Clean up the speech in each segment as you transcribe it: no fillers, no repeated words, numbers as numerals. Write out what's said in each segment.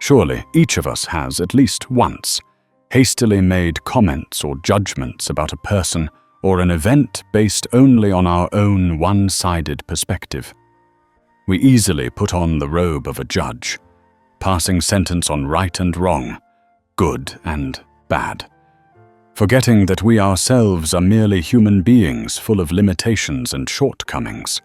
Surely each of us has, at least once, hastily made comments or judgments about a person or an event based only on our own one-sided perspective. We easily put on the robe of a judge, passing sentence on right and wrong, good and bad, forgetting that we ourselves are merely human beings full of limitations and shortcomings.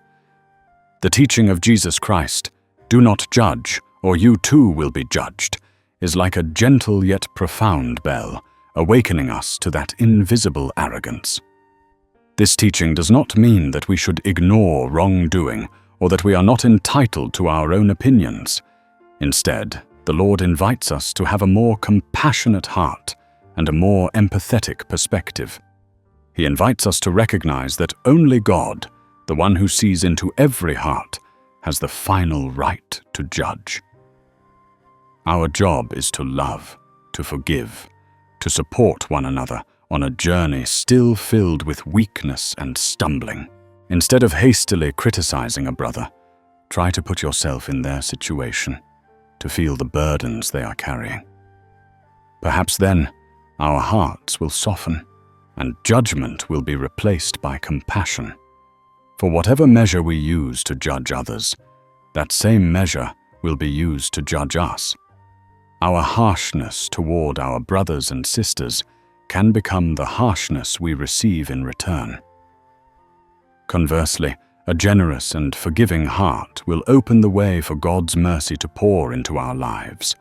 The teaching of Jesus Christ, "Do not judge, or you too will be judged," is like a gentle yet profound bell, awakening us to that invisible arrogance. This teaching does not mean that we should ignore wrongdoing or that we are not entitled to our own opinions. Instead, the Lord invites us to have a more compassionate heart and a more empathetic perspective. He invites us to recognize that only God, the one who sees into every heart, has the final right to judge. Our job is to love, to forgive, to support one another on a journey still filled with weakness and stumbling. Instead of hastily criticizing a brother, try to put yourself in their situation, to feel the burdens they are carrying. Perhaps then, our hearts will soften, and judgment will be replaced by compassion. For whatever measure we use to judge others, that same measure will be used to judge us. Our harshness toward our brothers and sisters can become the harshness we receive in return. Conversely, a generous and forgiving heart will open the way for God's mercy to pour into our lives.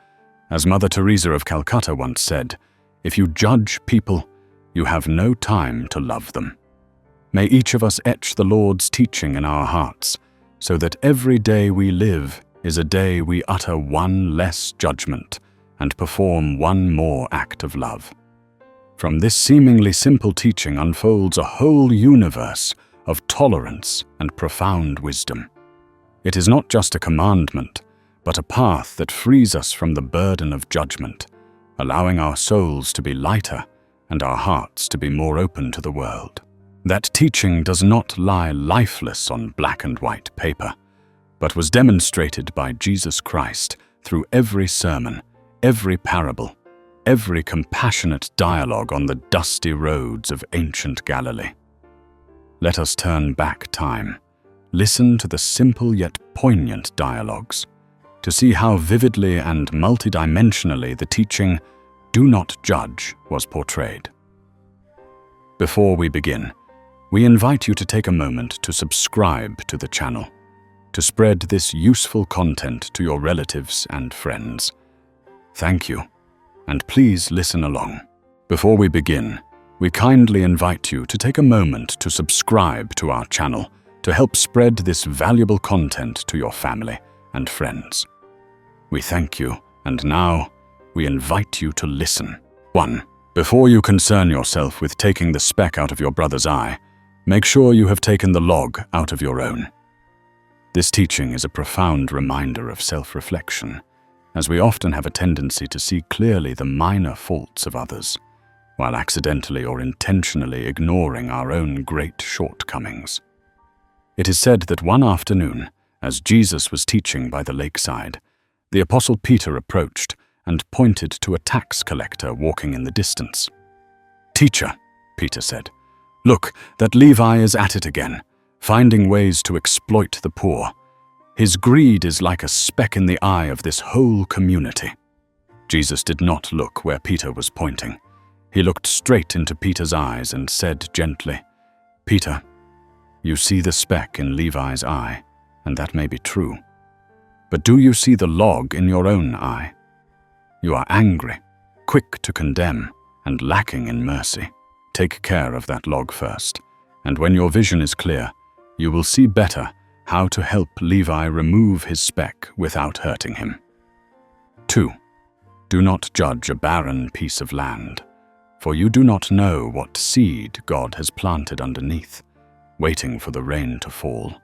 As Mother Teresa of Calcutta once said, "If you judge people, you have no time to love them." May each of us etch the Lord's teaching in our hearts, so that every day we live is a day we utter one less judgment and perform one more act of love. From this seemingly simple teaching unfolds a whole universe of tolerance and profound wisdom. It is not just a commandment, but a path that frees us from the burden of judgment, allowing our souls to be lighter and our hearts to be more open to the world. That teaching does not lie lifeless on black and white paper, but was demonstrated by Jesus Christ through every sermon, every parable, every compassionate dialogue on the dusty roads of ancient Galilee. Let us turn back time, listen to the simple yet poignant dialogues, to see how vividly and multidimensionally the teaching, "Do not judge," was portrayed. Before we begin, we invite you to take a moment to subscribe to the channel, to spread this useful content to your relatives and friends. Thank you, and please listen along. Before we begin, we kindly invite you to take a moment to subscribe to our channel to help spread this valuable content to your family and friends. We thank you, and now we invite you to listen. 1. Before you concern yourself with taking the speck out of your brother's eye, make sure you have taken the log out of your own. This teaching is a profound reminder of self-reflection, as we often have a tendency to see clearly the minor faults of others, while accidentally or intentionally ignoring our own great shortcomings. It is said that one afternoon, as Jesus was teaching by the lakeside, the Apostle Peter approached and pointed to a tax collector walking in the distance. "Teacher," Peter said, "look, that Levi is at it again, finding ways to exploit the poor. His greed is like a speck in the eye of this whole community." Jesus did not look where Peter was pointing. He looked straight into Peter's eyes and said gently, "Peter, you see the speck in Levi's eye, and that may be true. But do you see the log in your own eye? You are angry, quick to condemn, and lacking in mercy. Take care of that log first, and when your vision is clear, you will see better how to help Levi remove his speck without hurting him." 2. Do not judge a barren piece of land, for you do not know what seed God has planted underneath, waiting for the rain to fall.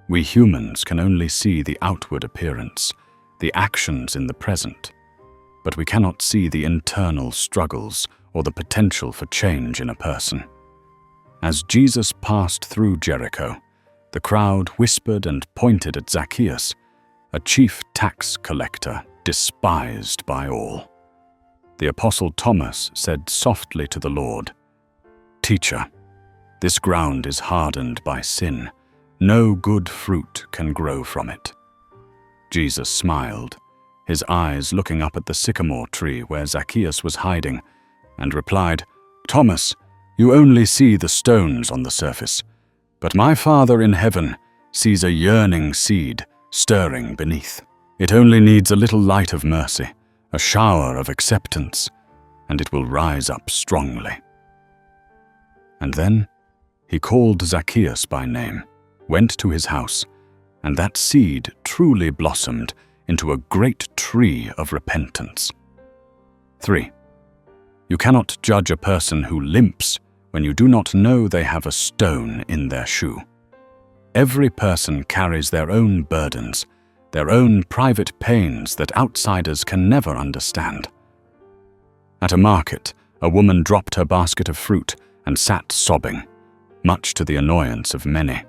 We humans can only see the outward appearance, the actions in the present, but we cannot see the internal struggles or the potential for change in a person. As Jesus passed through Jericho, the crowd whispered and pointed at Zacchaeus, a chief tax collector despised by all. The Apostle Thomas said softly to the Lord, "Teacher, this ground is hardened by sin. No good fruit can grow from it." Jesus smiled, his eyes looking up at the sycamore tree where Zacchaeus was hiding, and replied, "Thomas, you only see the stones on the surface, but my Father in heaven sees a yearning seed stirring beneath. It only needs a little light of mercy, a shower of acceptance, and it will rise up strongly." And then he called Zacchaeus by name, went to his house, and that seed truly blossomed into a great tree of repentance. 3. You cannot judge a person who limps when you do not know they have a stone in their shoe. Every person carries their own burdens, their own private pains that outsiders can never understand. At a market, a woman dropped her basket of fruit and sat sobbing, much to the annoyance of many.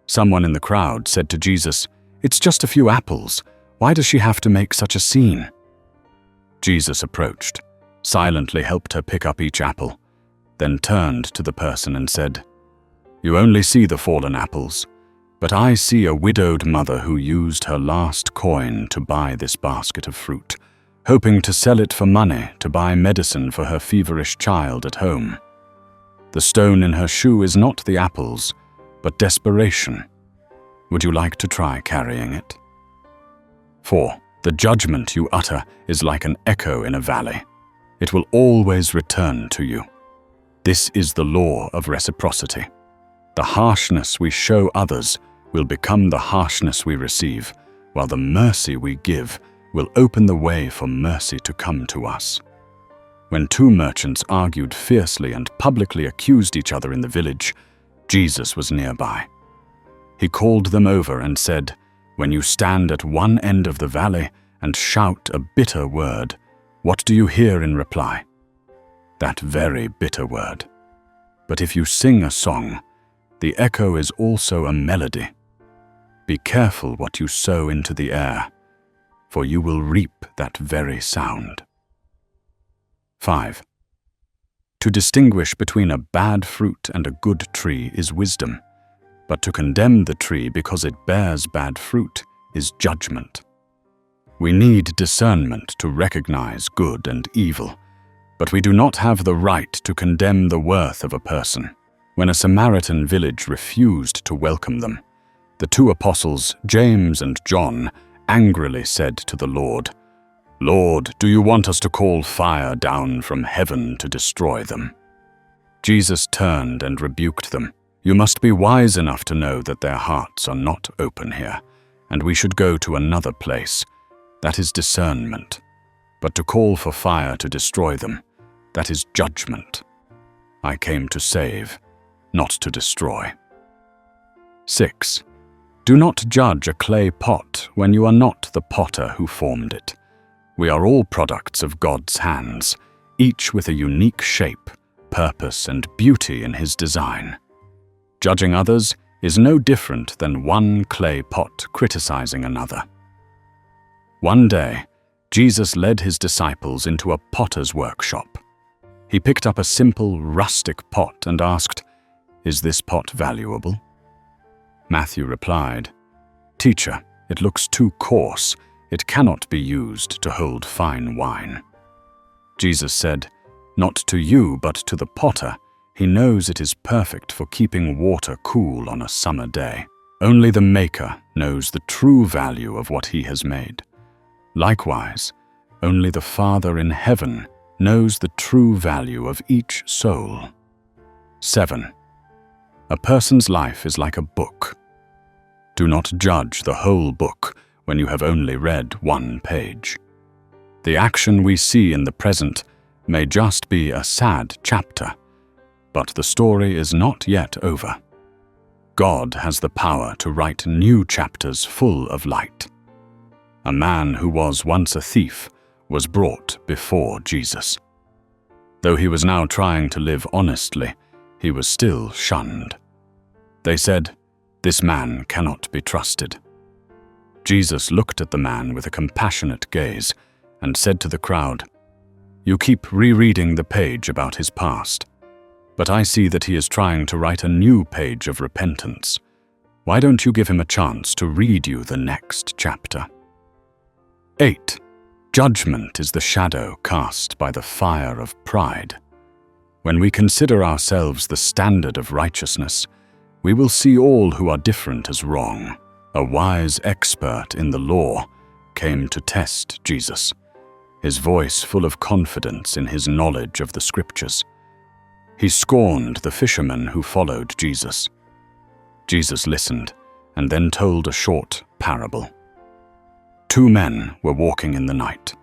Someone in the crowd said to Jesus, "It's just a few apples. Why does she have to make such a scene?" Jesus approached, silently helped her pick up each apple, then turned to the person and said, "You only see the fallen apples, but I see a widowed mother who used her last coin to buy this basket of fruit, hoping to sell it for money to buy medicine for her feverish child at home. The stone in her shoe is not the apples, but desperation. Would you like to try carrying it?" 4. The judgment you utter is like an echo in a valley. It will always return to you. This is the law of reciprocity. The harshness we show others will become the harshness we receive, while the mercy we give will open the way for mercy to come to us. When two merchants argued fiercely and publicly accused each other in the village, Jesus was nearby. He called them over and said, "When you stand at one end of the valley and shout a bitter word, what do you hear in reply? That very bitter word. But if you sing a song, the echo is also a melody. Be careful what you sow into the air, for you will reap that very sound." 5. To distinguish between a bad fruit and a good tree is wisdom, but to condemn the tree because it bears bad fruit is judgment. We need discernment to recognize good and evil, but we do not have the right to condemn the worth of a person. When a Samaritan village refused to welcome them, the two apostles, James and John, angrily said to the Lord, "Lord, do you want us to call fire down from heaven to destroy them?" Jesus turned and rebuked them. "You must be wise enough to know that their hearts are not open here, and we should go to another place. That is discernment. But to call for fire to destroy them, that is judgment. I came to save, not to destroy." 6. Do not judge a clay pot when you are not the potter who formed it. We are all products of God's hands, each with a unique shape, purpose, and beauty in his design. Judging others is no different than one clay pot criticizing another. One day, Jesus led his disciples into a potter's workshop. He picked up a simple, rustic pot and asked, "Is this pot valuable?" Matthew replied, "Teacher, it looks too coarse. It cannot be used to hold fine wine." Jesus said, "Not to you, but to the potter. He knows it is perfect for keeping water cool on a summer day. Only the Maker knows the true value of what he has made. Likewise, only the Father in heaven knows the true value of each soul." 7. A person's life is like a book. Do not judge the whole book when you have only read one page. The action we see in the present may just be a sad chapter, but the story is not yet over. God has the power to write new chapters full of light. A man who was once a thief was brought before Jesus. Though he was now trying to live honestly, he was still shunned. They said, "This man cannot be trusted." Jesus looked at the man with a compassionate gaze and said to the crowd, "You keep rereading the page about his past, but I see that he is trying to write a new page of repentance. Why don't you give him a chance to read you the next chapter?" 8. Judgment is the shadow cast by the fire of pride. When we consider ourselves the standard of righteousness, we will see all who are different as wrong. A wise expert in the law came to test Jesus, his voice full of confidence in his knowledge of the scriptures. He scorned the fishermen who followed Jesus. Jesus listened and then told a short parable. 2 men were walking in the night.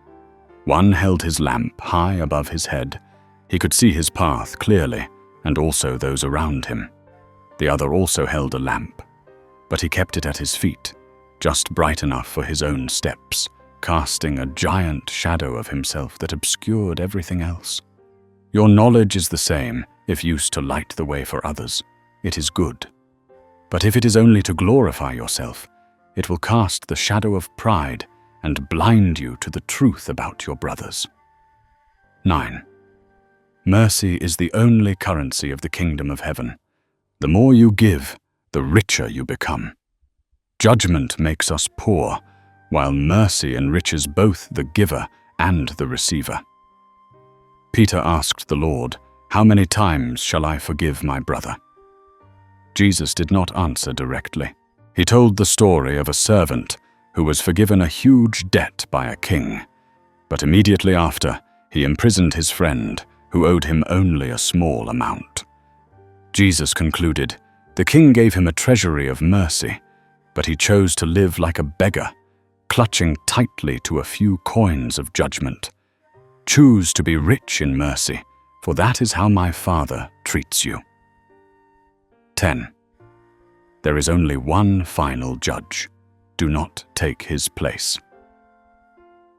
One held his lamp high above his head. He could see his path clearly and also those around him. The other also held a lamp, but he kept it at his feet, just bright enough for his own steps, casting a giant shadow of himself that obscured everything else. Your knowledge is the same if used to light the way for others. It is good. But if it is only to glorify yourself, it will cast the shadow of pride and blind you to the truth about your brothers. 9. Mercy is the only currency of the kingdom of heaven. The more you give, the richer you become. Judgment makes us poor, while mercy enriches both the giver and the receiver. Peter asked the Lord, "How many times shall I forgive my brother?" Jesus did not answer directly. He told the story of a servant who was forgiven a huge debt by a king, but immediately after, he imprisoned his friend who owed him only a small amount. Jesus concluded, "The king gave him a treasury of mercy, but he chose to live like a beggar, clutching tightly to a few coins of judgment. Choose to be rich in mercy, for that is how my Father treats you." 10. There is only one final judge. Do not take his place.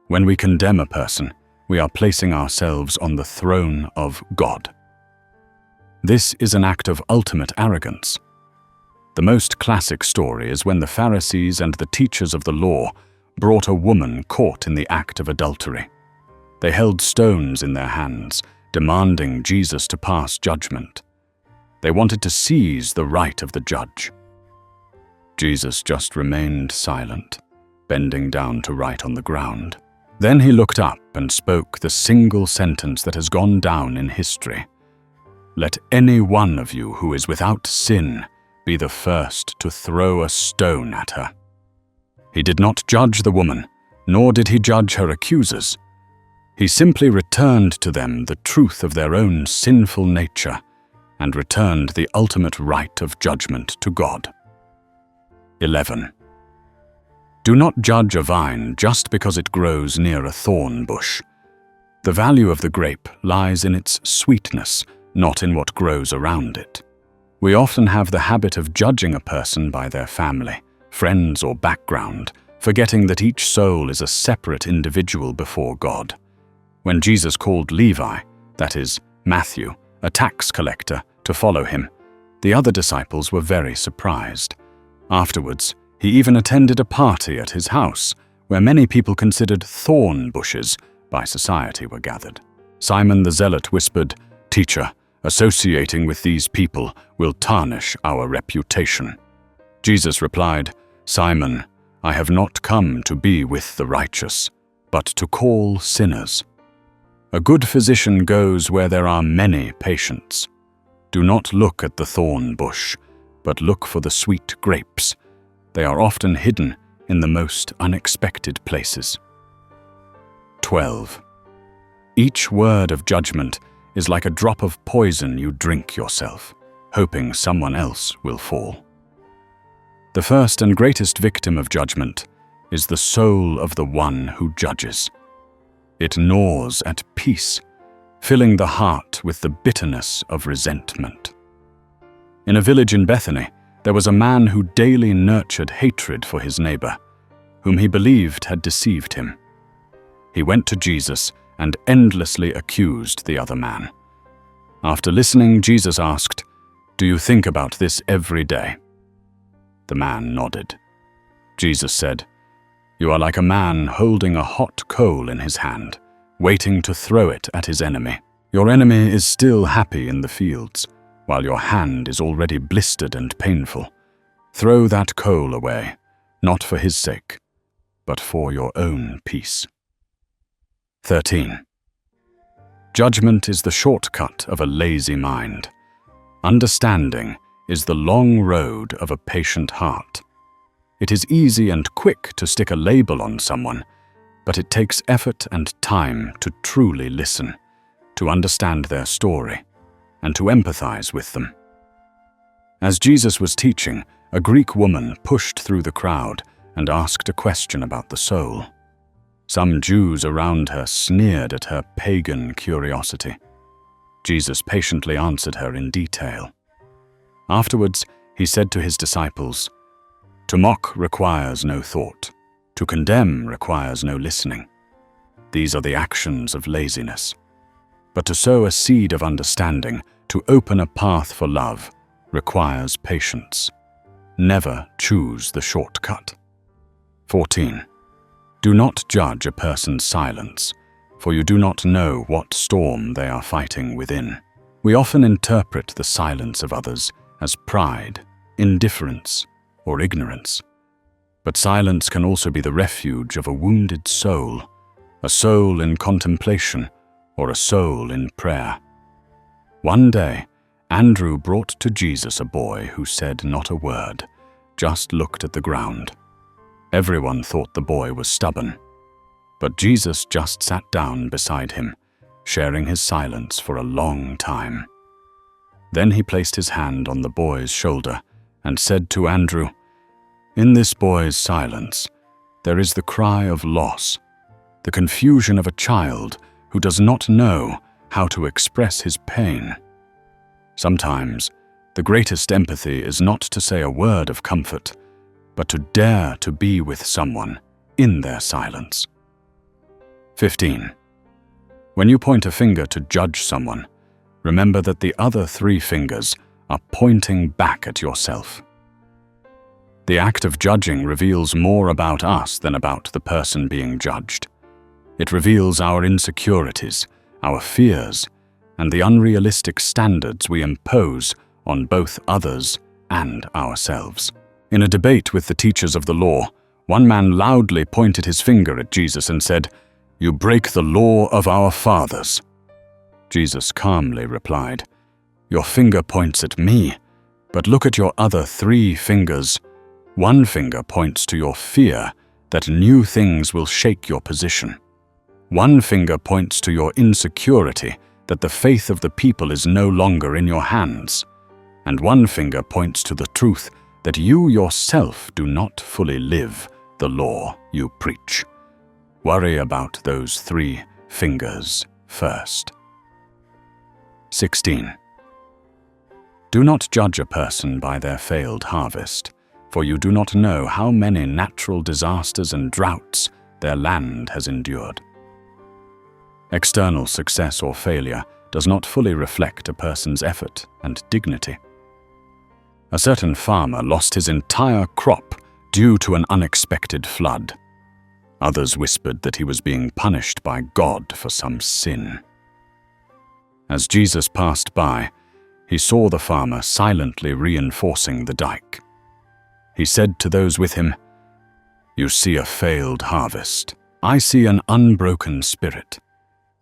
When we condemn a person, we are placing ourselves on the throne of God. This is an act of ultimate arrogance. The most classic story is when the Pharisees and the teachers of the law brought a woman caught in the act of adultery. They held stones in their hands, demanding Jesus to pass judgment. They wanted to seize the right of the judge. Jesus just remained silent, bending down to write on the ground. Then he looked up and spoke the single sentence that has gone down in history. "Let any one of you who is without sin be the first to throw a stone at her." He did not judge the woman, nor did he judge her accusers. He simply returned to them the truth of their own sinful nature and returned the ultimate right of judgment to God. 11. Do not judge a vine just because it grows near a thorn bush. The value of the grape lies in its sweetness, not in what grows around it. We often have the habit of judging a person by their family, friends, or background, forgetting that each soul is a separate individual before God. When Jesus called Levi, that is, Matthew, a tax collector, to follow him, the other disciples were very surprised. Afterwards, he even attended a party at his house, where many people considered thorn bushes by society were gathered. Simon the Zealot whispered, "Teacher, associating with these people will tarnish our reputation." Jesus replied, "Simon, I have not come to be with the righteous, but to call sinners." A good physician goes where there are many patients. Do not look at the thorn bush, but look for the sweet grapes. They are often hidden in the most unexpected places. 12. Each word of judgment is like a drop of poison you drink yourself, hoping someone else will fall. The first and greatest victim of judgment is the soul of the one who judges. It gnaws at peace, filling the heart with the bitterness of resentment. In a village in Bethany, there was a man who daily nurtured hatred for his neighbor, whom he believed had deceived him. He went to Jesus and endlessly accused the other man. After listening, Jesus asked, "Do you think about this every day?" The man nodded. Jesus said, You are like a man holding a hot coal in his hand, waiting to throw it at his enemy. Your enemy is still happy in the fields, while your hand is already blistered and painful. Throw that coal away, not for his sake, but for your own peace. 13. Judgment is the shortcut of a lazy mind. Understanding is the long road of a patient heart. It is easy and quick to stick a label on someone, but it takes effort and time to truly listen, to understand their story, and to empathize with them. As Jesus was teaching, a Greek woman pushed through the crowd and asked a question about the soul. Some Jews around her sneered at her pagan curiosity. Jesus patiently answered her in detail. Afterwards, he said to his disciples, "To mock requires no thought. To condemn requires no listening. These are the actions of laziness. But to sow a seed of understanding, to open a path for love, requires patience. Never choose the shortcut." 14. Do not judge a person's silence, for you do not know what storm they are fighting within. We often interpret the silence of others as pride, indifference, or ignorance. But silence can also be the refuge of a wounded soul, a soul in contemplation, or a soul in prayer. One day, Andrew brought to Jesus a boy who said not a word, just looked at the ground. Everyone thought the boy was stubborn, but Jesus just sat down beside him, sharing his silence for a long time. Then he placed his hand on the boy's shoulder and said to Andrew, "In this boy's silence, there is the cry of loss, the confusion of a child who does not know how to express his pain." Sometimes, the greatest empathy is not to say a word of comfort, but to dare to be with someone in their silence. 15. When you point a finger to judge someone, remember that the other 3 fingers are pointing back at yourself. The act of judging reveals more about us than about the person being judged. It reveals our insecurities, our fears, and the unrealistic standards we impose on both others and ourselves. In a debate with the teachers of the law, one man loudly pointed his finger at Jesus and said, "You break the law of our fathers." Jesus calmly replied, "Your finger points at me, but look at your other 3 fingers. One finger points to your fear that new things will shake your position. One finger points to your insecurity that the faith of the people is no longer in your hands. And one finger points to the truth that you yourself do not fully live the law you preach. Worry about those 3 fingers first. 16. Do not judge a person by their failed harvest, for you do not know how many natural disasters and droughts their land has endured. External success or failure does not fully reflect a person's effort and dignity. A certain farmer lost his entire crop due to an unexpected flood. Others whispered that he was being punished by God for some sin. As Jesus passed by, he saw the farmer silently reinforcing the dike. He said to those with him, "You see a failed harvest. I see an unbroken spirit.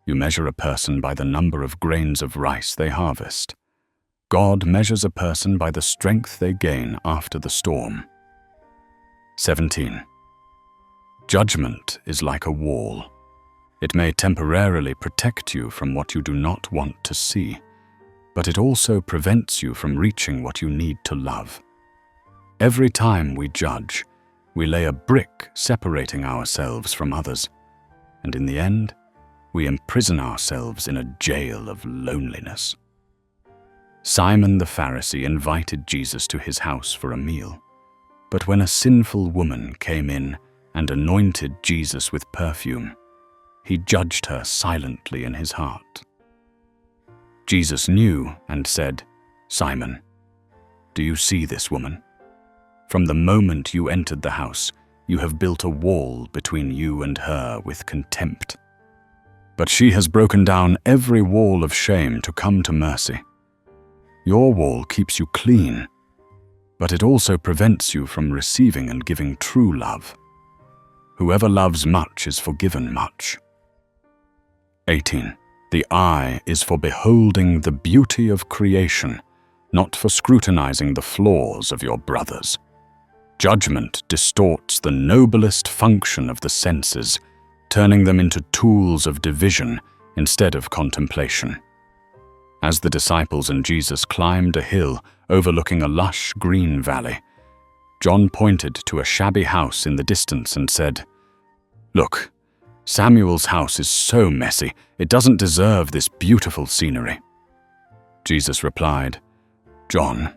You measure a person by the number of grains of rice they harvest. God measures a person by the strength they gain after the storm." 17. Judgment is like a wall. It may temporarily protect you from what you do not want to see, but it also prevents you from reaching what you need to love. Every time we judge, we lay a brick separating ourselves from others, and in the end, we imprison ourselves in a jail of loneliness. Simon the Pharisee invited Jesus to his house for a meal, but when a sinful woman came in and anointed Jesus with perfume, he judged her silently in his heart. Jesus knew and said, "Simon, do you see this woman? From the moment you entered the house, you have built a wall between you and her with contempt. But she has broken down every wall of shame to come to mercy. Your wall keeps you clean, but it also prevents you from receiving and giving true love. Whoever loves much is forgiven much. 18. The eye is for beholding the beauty of creation, not for scrutinizing the flaws of your brothers. Judgment distorts the noblest function of the senses, turning them into tools of division instead of contemplation. As the disciples and Jesus climbed a hill overlooking a lush green valley, John pointed to a shabby house in the distance and said, "Look, Samuel's house is so messy, it doesn't deserve this beautiful scenery." Jesus replied, "John,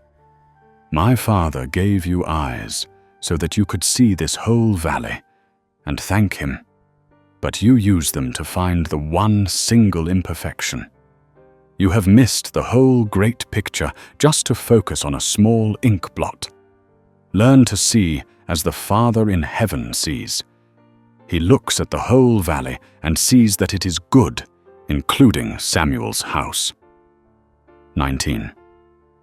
my Father gave you eyes so that you could see this whole valley, and thank him. But you use them to find the one single imperfection. You have missed the whole great picture just to focus on a small ink blot. Learn to see as the Father in heaven sees. He looks at the whole valley and sees that it is good, including Samuel's house." 19.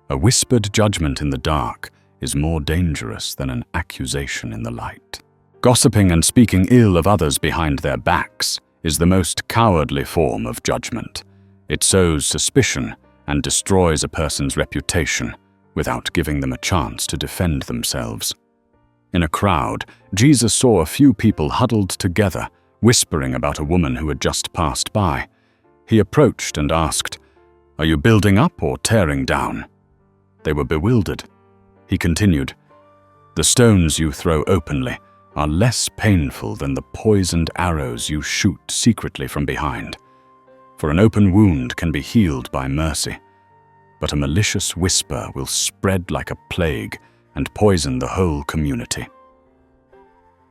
A whispered judgment in the dark is more dangerous than an accusation in the light. Gossiping and speaking ill of others behind their backs is the most cowardly form of judgment. It sows suspicion and destroys a person's reputation without giving them a chance to defend themselves. In a crowd, Jesus saw a few people huddled together, whispering about a woman who had just passed by. He approached and asked, "Are you building up or tearing down?" They were bewildered. He continued, "The stones you throw openly are less painful than the poisoned arrows you shoot secretly from behind. For an open wound can be healed by mercy, but a malicious whisper will spread like a plague and poison the whole community."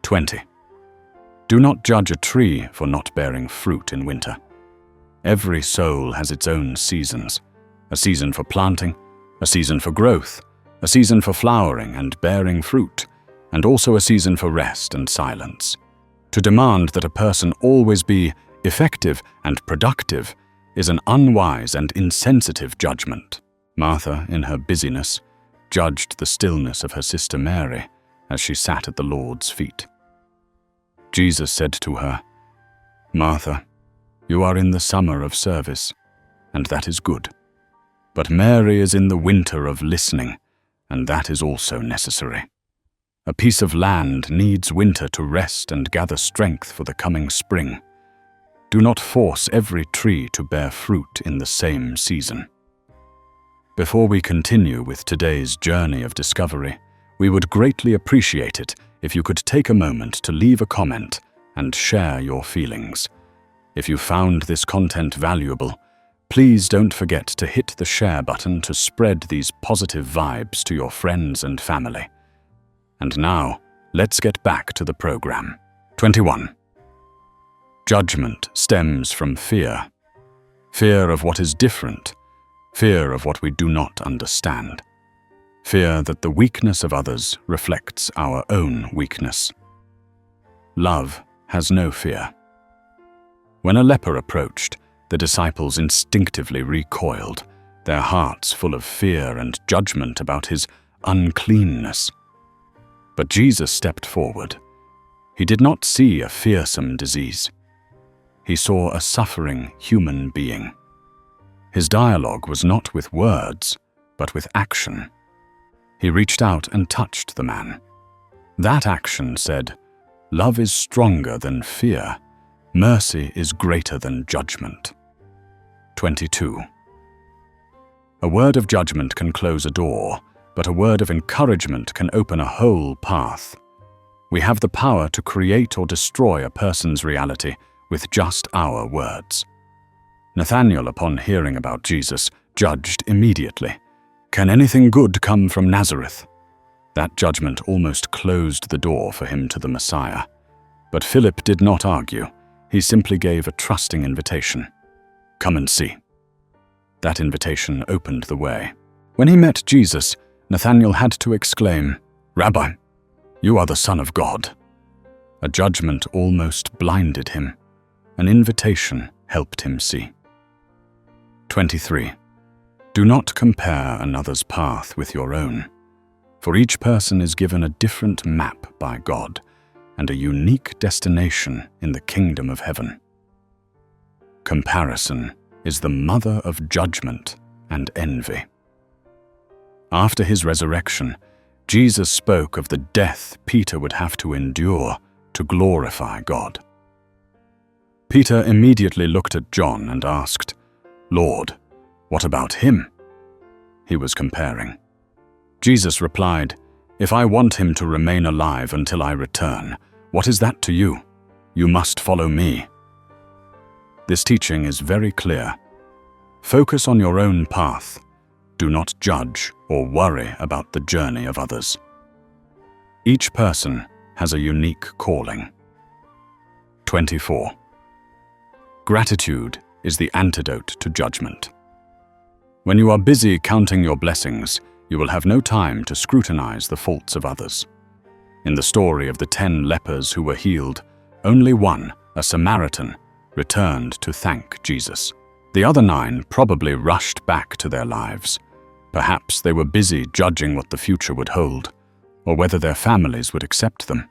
20. Do not judge a tree for not bearing fruit in winter. Every soul has its own seasons, a season for planting, a season for growth, a season for flowering and bearing fruit, and also a season for rest and silence. To demand that a person always be effective and productive is an unwise and insensitive judgment. Martha, in her busyness, judged the stillness of her sister Mary as she sat at the Lord's feet. Jesus said to her, "Martha, you are in the summer of service, and that is good. But Mary is in the winter of listening, and that is also necessary. A piece of land needs winter to rest and gather strength for the coming spring. Do not force every tree to bear fruit in the same season." Before we continue with today's journey of discovery, we would greatly appreciate it if you could take a moment to leave a comment and share your feelings. If you found this content valuable, please don't forget to hit the share button to spread these positive vibes to your friends and family. And now, let's get back to the program. 21. Judgment stems from fear. Fear of what is different. Fear of what we do not understand. Fear that the weakness of others reflects our own weakness. Love has no fear. When a leper approached, the disciples instinctively recoiled, their hearts full of fear and judgment about his uncleanness. But Jesus stepped forward. He did not see a fearsome disease. He saw a suffering human being. His dialogue was not with words, but with action. He reached out and touched the man. That action said, "Love is stronger than fear. Mercy is greater than judgment." 22. A word of judgment can close a door, but a word of encouragement can open a whole path. We have the power to create or destroy a person's reality with just our words. Nathanael, upon hearing about Jesus, judged immediately. "Can anything good come from Nazareth?" That judgment almost closed the door for him to the Messiah. But Philip did not argue. He simply gave a trusting invitation. "Come and see." That invitation opened the way. When he met Jesus, Nathanael had to exclaim, "Rabbi, you are the Son of God." A judgment almost blinded him. An invitation helped him see. 23. Do not compare another's path with your own, for each person is given a different map by God and a unique destination in the kingdom of heaven. Comparison is the mother of judgment and envy. After his resurrection, Jesus spoke of the death Peter would have to endure to glorify God. Peter immediately looked at John and asked, "Lord, what about him?" He was comparing. Jesus replied, "If I want him to remain alive until I return, what is that to you? You must follow me." This teaching is very clear. Focus on your own path. Do not judge or worry about the journey of others. Each person has a unique calling. 24. Gratitude is the antidote to judgment. When you are busy counting your blessings, you will have no time to scrutinize the faults of others. In the story of the 10 lepers who were healed, only one, a Samaritan, returned to thank Jesus. The other 9 probably rushed back to their lives. Perhaps they were busy judging what the future would hold, or whether their families would accept them.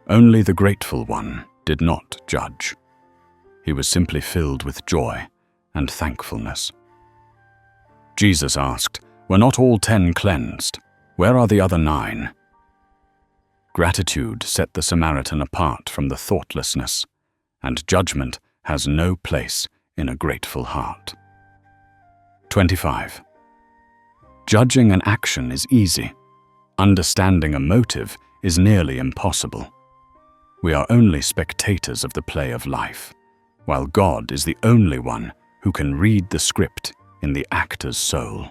Only the grateful one did not judge. He was simply filled with joy and thankfulness. Jesus asked, "Were not all 10 cleansed? Where are the other 9? Gratitude set the Samaritan apart from the thoughtlessness, and judgment has no place in a grateful heart. 25. Judging an action is easy. Understanding a motive is nearly impossible. We are only spectators of the play of life, while God is the only one who can read the script in the actor's soul.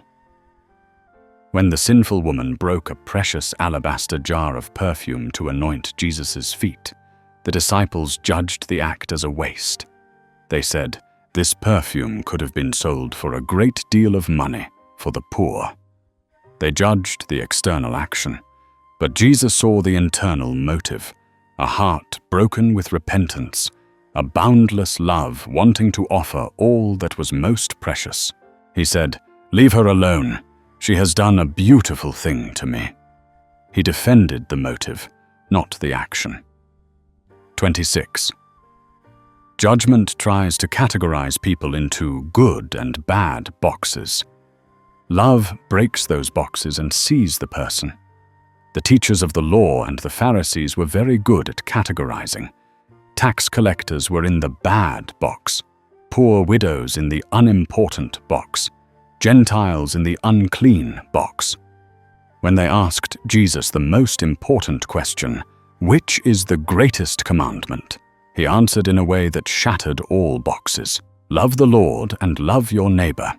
When the sinful woman broke a precious alabaster jar of perfume to anoint Jesus' feet, the disciples judged the act as a waste. They said, "This perfume could have been sold for a great deal of money for the poor." They judged the external action, but Jesus saw the internal motive, a heart broken with repentance, a boundless love wanting to offer all that was most precious. He said, "Leave her alone. She has done a beautiful thing to me." He defended the motive, not the action. 26. Judgment tries to categorize people into good and bad boxes. Love breaks those boxes and sees the person. The teachers of the law and the Pharisees were very good at categorizing. Tax collectors were in the bad box, poor widows in the unimportant box, Gentiles in the unclean box. When they asked Jesus the most important question, "Which is the greatest commandment?" he answered in a way that shattered all boxes. "Love the Lord and love your neighbor."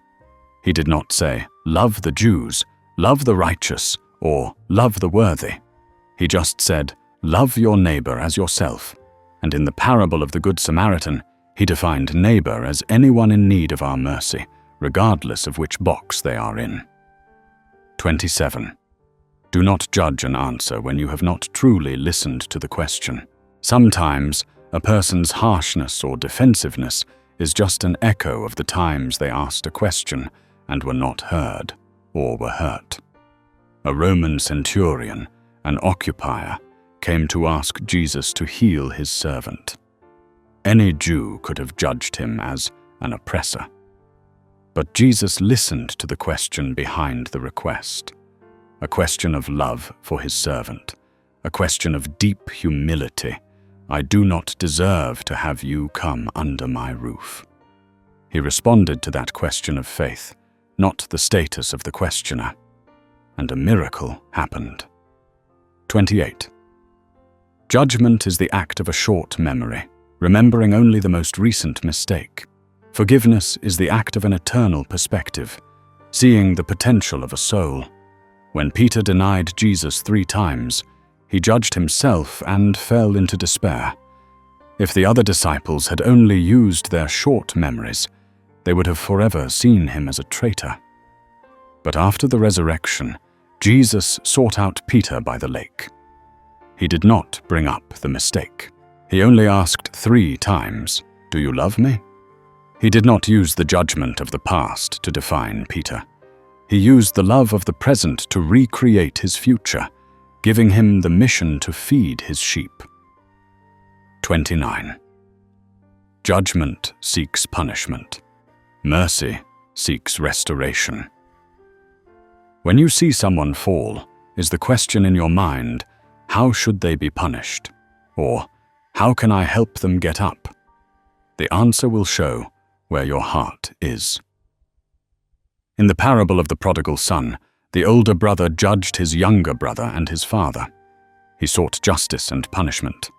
He did not say, "Love the Jews, love the righteous, or love the worthy." He just said, "Love your neighbor as yourself." And in the parable of the Good Samaritan, he defined neighbor as anyone in need of our mercy, regardless of which box they are in. 27. Do not judge an answer when you have not truly listened to the question. Sometimes, a person's harshness or defensiveness is just an echo of the times they asked a question and were not heard or were hurt. A Roman centurion, an occupier, came to ask Jesus to heal his servant. Any Jew could have judged him as an oppressor. But Jesus listened to the question behind the request, a question of love for his servant, a question of deep humility. "I do not deserve to have you come under my roof." He responded to that question of faith, not the status of the questioner, and a miracle happened. 28. Judgment is the act of a short memory, remembering only the most recent mistake. Forgiveness is the act of an eternal perspective, seeing the potential of a soul. When Peter denied Jesus 3 times, he judged himself and fell into despair. If the other disciples had only used their short memories, they would have forever seen him as a traitor. But after the resurrection, Jesus sought out Peter by the lake. He did not bring up the mistake. He only asked 3 times, "Do you love me?" He did not use the judgment of the past to define Peter. He used the love of the present to recreate his future, giving him the mission to feed his sheep. 29. Judgment seeks punishment. Mercy seeks restoration. When you see someone fall, is the question in your mind, how should they be punished? Or, how can I help them get up? The answer will show where your heart is. In the parable of the prodigal son, the older brother judged his younger brother and his father. He sought justice and punishment.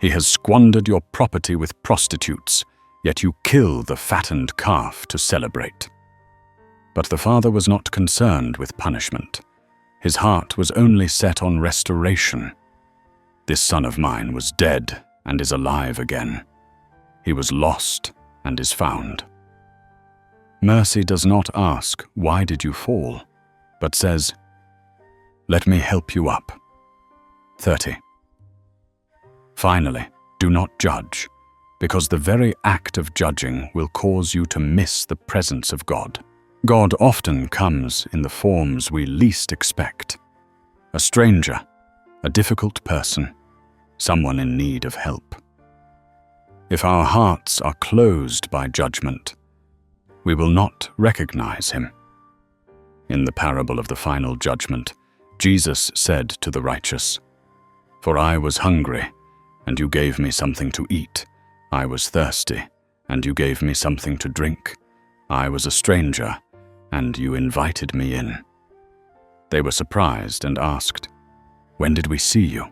He has squandered your property with prostitutes, yet you kill the fattened calf to celebrate. But the father was not concerned with punishment. His heart was only set on restoration. This son of mine was dead and is alive again. He was lost and is found. Mercy does not ask, "Why did you fall?" but says, "Let me help you up." 30. Finally, do not judge, because the very act of judging will cause you to miss the presence of God. God often comes in the forms we least expect. A stranger, a difficult person, someone in need of help. If our hearts are closed by judgment, we will not recognize him. In the parable of the final judgment, Jesus said to the righteous, "For I was hungry, and you gave me something to eat. I was thirsty, and you gave me something to drink. I was a stranger, and you invited me in." They were surprised and asked, "When did we see you?"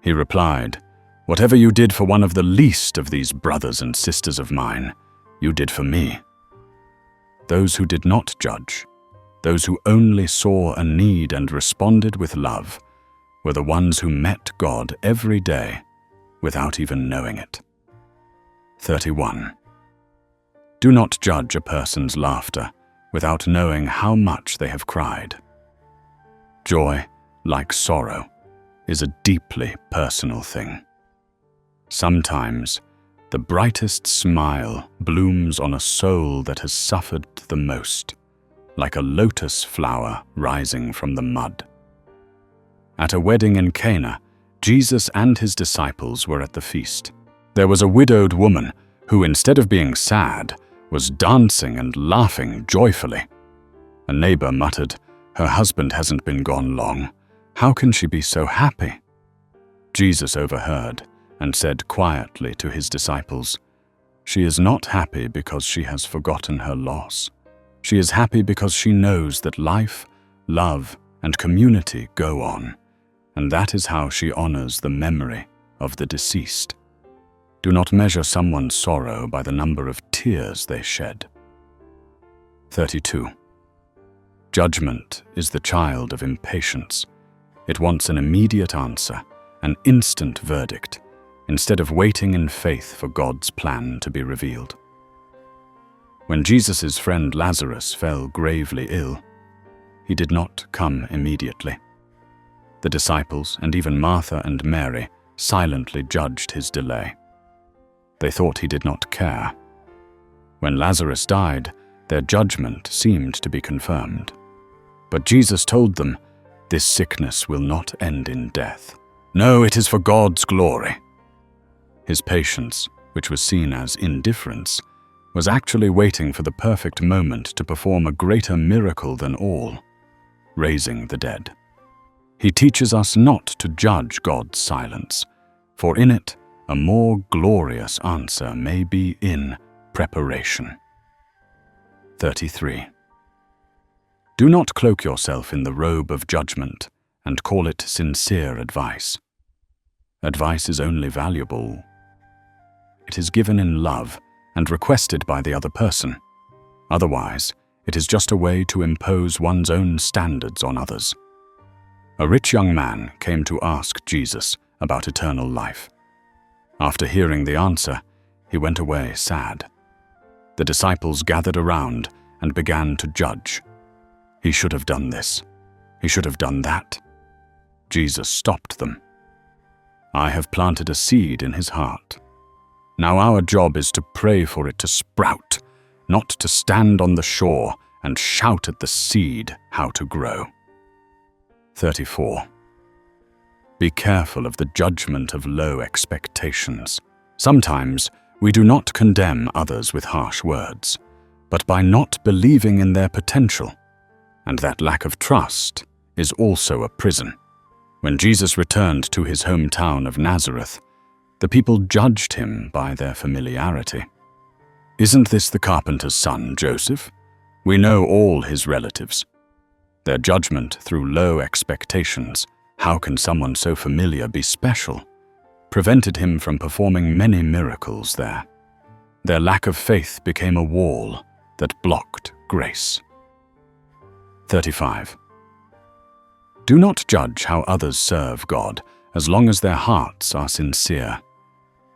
He replied, "Whatever you did for one of the least of these brothers and sisters of mine, you did for me." Those who did not judge, those who only saw a need and responded with love, were the ones who met God every day without even knowing it. 31. Do not judge a person's laughter without knowing how much they have cried. Joy, like sorrow, is a deeply personal thing. Sometimes, the brightest smile blooms on a soul that has suffered the most, like a lotus flower rising from the mud. At a wedding in Cana, Jesus and his disciples were at the feast. There was a widowed woman who, instead of being sad, was dancing and laughing joyfully. A neighbor muttered, "Her husband hasn't been gone long. How can she be so happy?" Jesus overheard and said quietly to his disciples, "She is not happy because she has forgotten her loss. She is happy because she knows that life, love, and community go on, and that is how she honors the memory of the deceased. Do not measure someone's sorrow by the number of tears they shed." 32. Judgment is the child of impatience. It wants an immediate answer, an instant verdict, instead of waiting in faith for God's plan to be revealed. When Jesus' friend Lazarus fell gravely ill, he did not come immediately. The disciples and even Martha and Mary silently judged his delay. They thought he did not care. When Lazarus died, their judgment seemed to be confirmed. But Jesus told them, "This sickness will not end in death. No, it is for God's glory." His patience, which was seen as indifference, was actually waiting for the perfect moment to perform a greater miracle than all, raising the dead. He teaches us not to judge God's silence, for in it a more glorious answer may be in preparation. 33. Do not cloak yourself in the robe of judgment and call it sincere advice. Advice is only valuable. It is given in love and requested by the other person. Otherwise, it is just a way to impose one's own standards on others. A rich young man came to ask Jesus about eternal life. After hearing the answer, he went away sad. The disciples gathered around and began to judge. He should have done this. He should have done that. Jesus stopped them I have planted a seed in his heart. Now our job is to pray for it to sprout, not to stand on the shore and shout at the seed how to grow. 34. Be careful of the judgment of low expectations. Sometimes we do not condemn others with harsh words, but by not believing in their potential, and that lack of trust is also a prison. When Jesus returned to his hometown of Nazareth, the people judged him by their familiarity. Isn't this the carpenter's son, Joseph? We know all his relatives. Their judgment through low expectations, how can someone so familiar be special, prevented him from performing many miracles there. Their lack of faith became a wall that blocked grace. 35. Do not judge how others serve God as long as their hearts are sincere.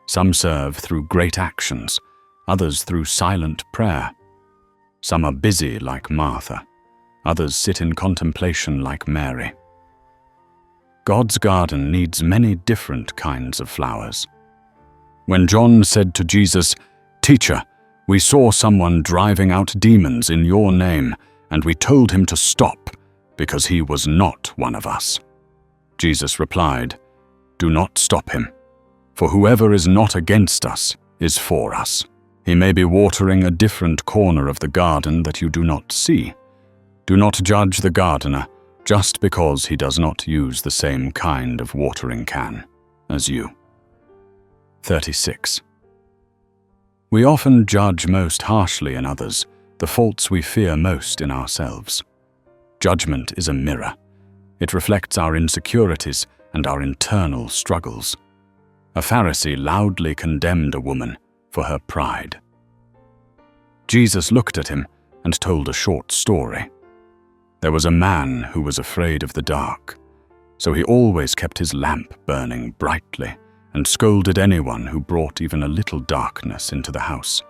Some serve through great actions, others through silent prayer. Some are busy like Martha, others sit in contemplation like Mary. God's garden needs many different kinds of flowers. When John said to Jesus, "Teacher, we saw someone driving out demons in your name, and we told him to stop, because he was not one of us," Jesus replied, "Do not stop him, for whoever is not against us is for us. He may be watering a different corner of the garden that you do not see. Do not judge the gardener just because he does not use the same kind of watering can as you." 36. We often judge most harshly in others the faults we fear most in ourselves. Judgment is a mirror. It reflects our insecurities and our internal struggles. A Pharisee loudly condemned a woman for her pride. Jesus looked at him and told a short story. There was a man who was afraid of the dark, so he always kept his lamp burning brightly and scolded anyone who brought even a little darkness into the house.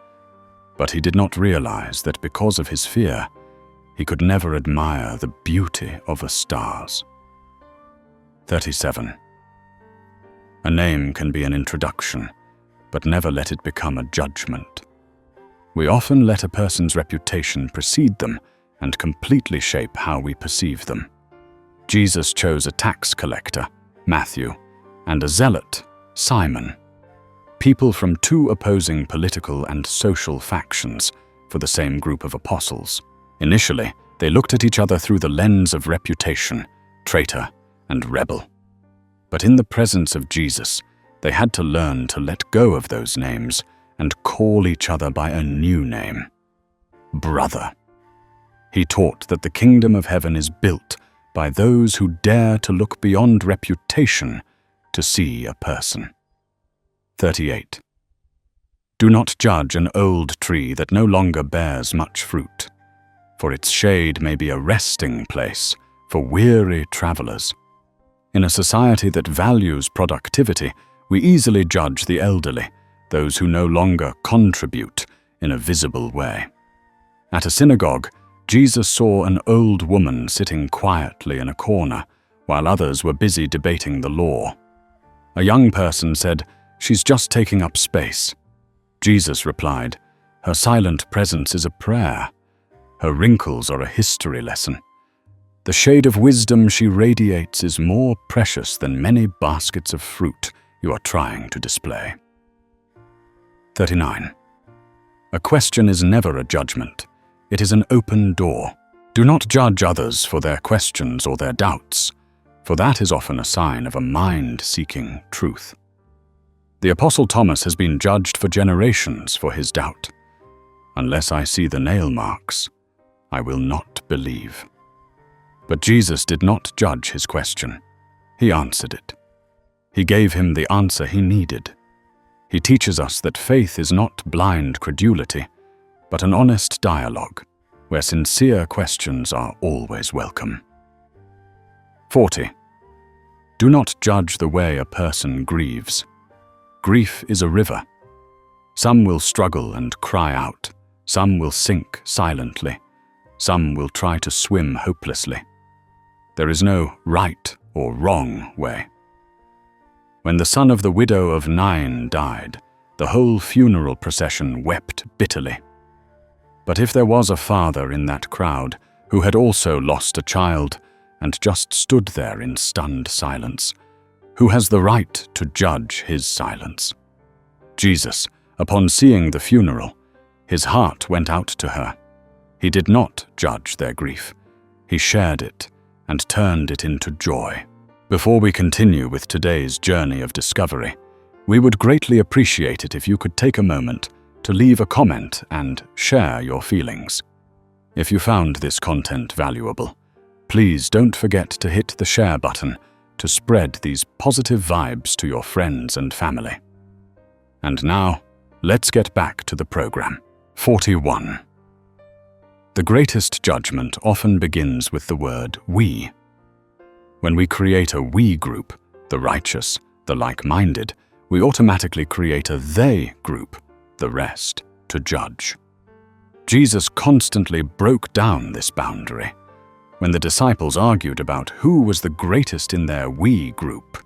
But he did not realize that because of his fear, he could never admire the beauty of the stars. 37. A name can be an introduction, but never let it become a judgment. We often let a person's reputation precede them and completely shape how we perceive them. Jesus chose a tax collector, Matthew, and a zealot, Simon, people from two opposing political and social factions for the same group of apostles. Initially, they looked at each other through the lens of reputation, traitor, and rebel. But in the presence of Jesus, they had to learn to let go of those names and call each other by a new name, brother. He taught that the kingdom of heaven is built by those who dare to look beyond reputation to see a person. 38. Do not judge an old tree that no longer bears much fruit, for its shade may be a resting place for weary travelers. In a society that values productivity, we easily judge the elderly, those who no longer contribute in a visible way. At a synagogue, Jesus saw an old woman sitting quietly in a corner, while others were busy debating the law. A young person said, "She's just taking up space." Jesus replied, "Her silent presence is a prayer. Her wrinkles are a history lesson. The shade of wisdom she radiates is more precious than many baskets of fruit you are trying to display." 39. A question is never a judgment. It is an open door. Do not judge others for their questions or their doubts, for that is often a sign of a mind seeking truth. The Apostle Thomas has been judged for generations for his doubt. "Unless I see the nail marks, I will not believe." But Jesus did not judge his question. He answered it. He gave him the answer he needed. He teaches us that faith is not blind credulity, but an honest dialogue, where sincere questions are always welcome. 40. Do not judge the way a person grieves. Grief is a river. Some will struggle and cry out. Some will sink silently. Some will try to swim hopelessly. There is no right or wrong way. When the son of the widow of Nain died, the whole funeral procession wept bitterly. But if there was a father in that crowd who had also lost a child and just stood there in stunned silence, who has the right to judge his silence? Jesus, upon seeing the funeral, his heart went out to her. He did not judge their grief. He shared it and turned it into joy. Before we continue with today's journey of discovery, we would greatly appreciate it if you could take a moment to leave a comment and share your feelings. If you found this content valuable, please don't forget to hit the share button to spread these positive vibes to your friends and family. And now, let's get back to the program. 41. The greatest judgment often begins with the word we. When we create a we group, the righteous, the like-minded, we automatically create a they group, the rest, to judge. Jesus constantly broke down this boundary. When the disciples argued about who was the greatest in their we group,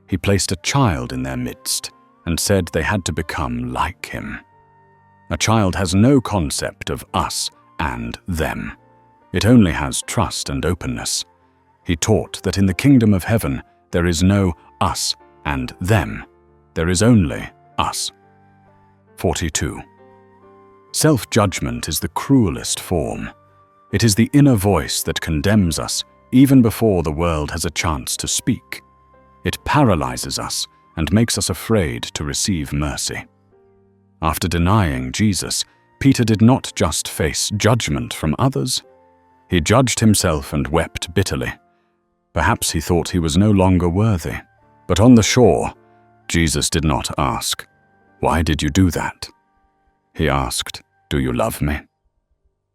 he placed a child in their midst and said they had to become like him. A child has no concept of us and them. It only has trust and openness. He taught that in the kingdom of heaven there is no us and them. There is only us. 42. Self-judgment is the cruelest form. It is the inner voice that condemns us even before the world has a chance to speak. It paralyzes us and makes us afraid to receive mercy. After denying Jesus, Peter did not just face judgment from others. He judged himself and wept bitterly. Perhaps he thought he was no longer worthy. But on the shore, Jesus did not ask, "Why did you do that?" He asked, "Do you love me?"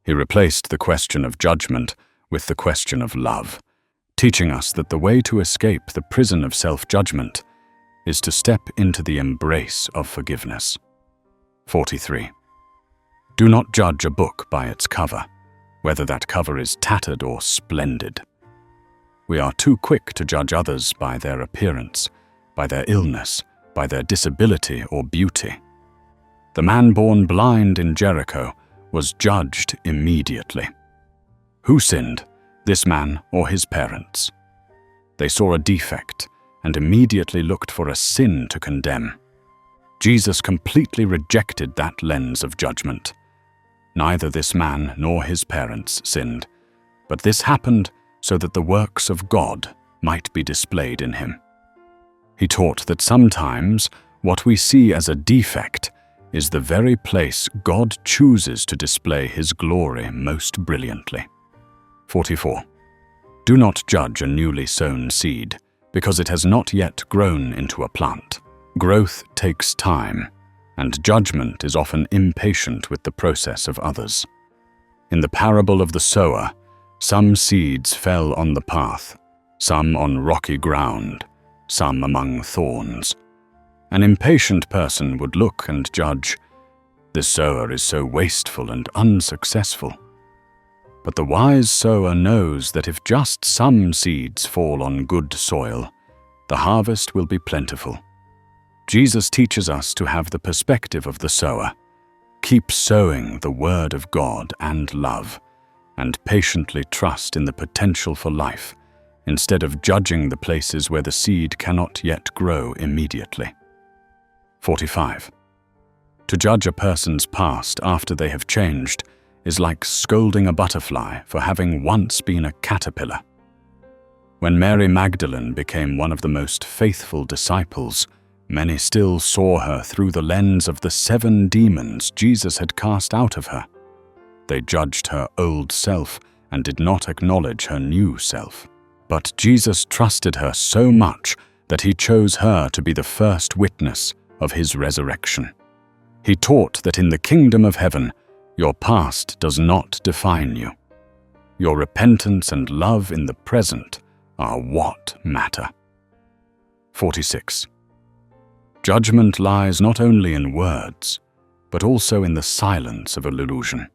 He replaced the question of judgment with the question of love, teaching us that the way to escape the prison of self-judgment is to step into the embrace of forgiveness. 43. Do not judge a book by its cover, whether that cover is tattered or splendid. We are too quick to judge others by their appearance, by their illness, by their disability or beauty. The man born blind in Jericho was judged immediately. Who sinned, this man or his parents? They saw a defect and immediately looked for a sin to condemn. Jesus completely rejected that lens of judgment. Neither this man nor his parents sinned, but this happened so that the works of God might be displayed in him. He taught that sometimes what we see as a defect is the very place God chooses to display his glory most brilliantly. 44. Do not judge a newly sown seed, because it has not yet grown into a plant. Growth takes time, and judgment is often impatient with the process of others. In the parable of the sower, some seeds fell on the path, some on rocky ground, some among thorns. An impatient person would look and judge, "This sower is so wasteful and unsuccessful." But the wise sower knows that if just some seeds fall on good soil, the harvest will be plentiful. Jesus teaches us to have the perspective of the sower. Keep sowing the word of God and love, and patiently trust in the potential for life, instead of judging the places where the seed cannot yet grow immediately. 45. To judge a person's past after they have changed is like scolding a butterfly for having once been a caterpillar. When Mary Magdalene became one of the most faithful disciples, many still saw her through the lens of the 7 demons Jesus had cast out of her. They judged her old self and did not acknowledge her new self. But Jesus trusted her so much that he chose her to be the first witness of his resurrection. He taught that in the kingdom of heaven, your past does not define you. Your repentance and love in the present are what matter. 46. Judgment lies not only in words, but also in the silence of an illusion.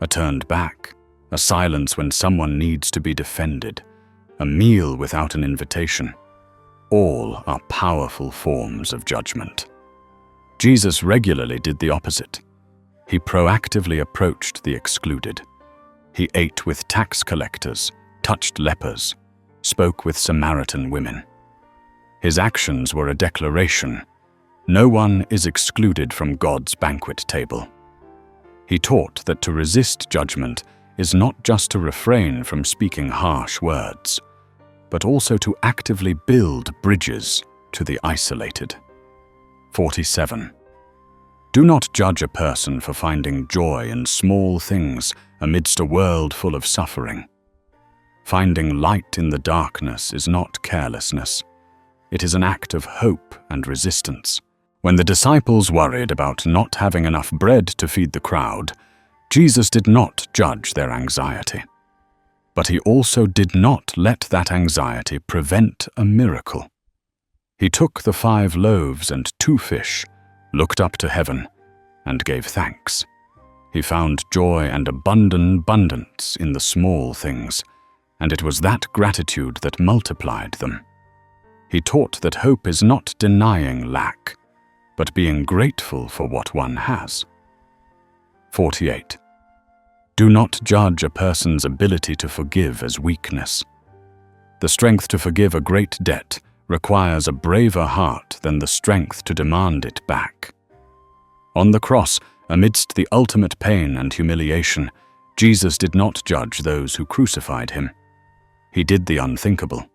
A turned back, a silence when someone needs to be defended, a meal without an invitation. all are powerful forms of judgment. Jesus regularly did the opposite. He proactively approached the excluded. He ate with tax collectors, touched lepers, spoke with Samaritan women. His actions were a declaration: no one is excluded from God's banquet table. He taught that to resist judgment is not just to refrain from speaking harsh words, but also to actively build bridges to the isolated. 47. Do not judge a person for finding joy in small things amidst a world full of suffering. Finding light in the darkness is not carelessness. It is an act of hope and resistance. When the disciples worried about not having enough bread to feed the crowd, Jesus did not judge their anxiety. But he also did not let that anxiety prevent a miracle. He took the 5 loaves and 2 fish, looked up to heaven, and gave thanks. He found joy and abundance in the small things, and it was that gratitude that multiplied them. He taught that hope is not denying lack, but being grateful for what one has. 48. Do not judge a person's ability to forgive as weakness. The strength to forgive a great debt requires a braver heart than the strength to demand it back. On the cross, amidst the ultimate pain and humiliation, Jesus did not judge those who crucified him. He did the unthinkable.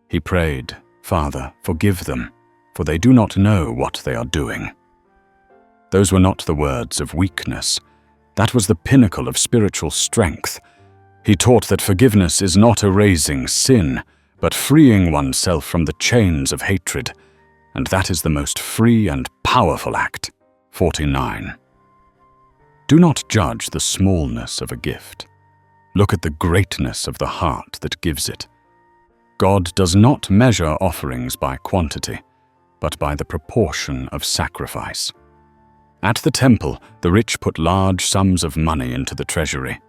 He prayed, "Father, forgive them, for they do not know what they are doing." Those were not the words of weakness. That was the pinnacle of spiritual strength. He taught that forgiveness is not erasing sin, but freeing oneself from the chains of hatred, and that is the most free and powerful act. 49. Do not judge the smallness of a gift. Look at the greatness of the heart that gives it. God does not measure offerings by quantity, but by the proportion of sacrifice. At the temple, the rich put large sums of money into the treasury.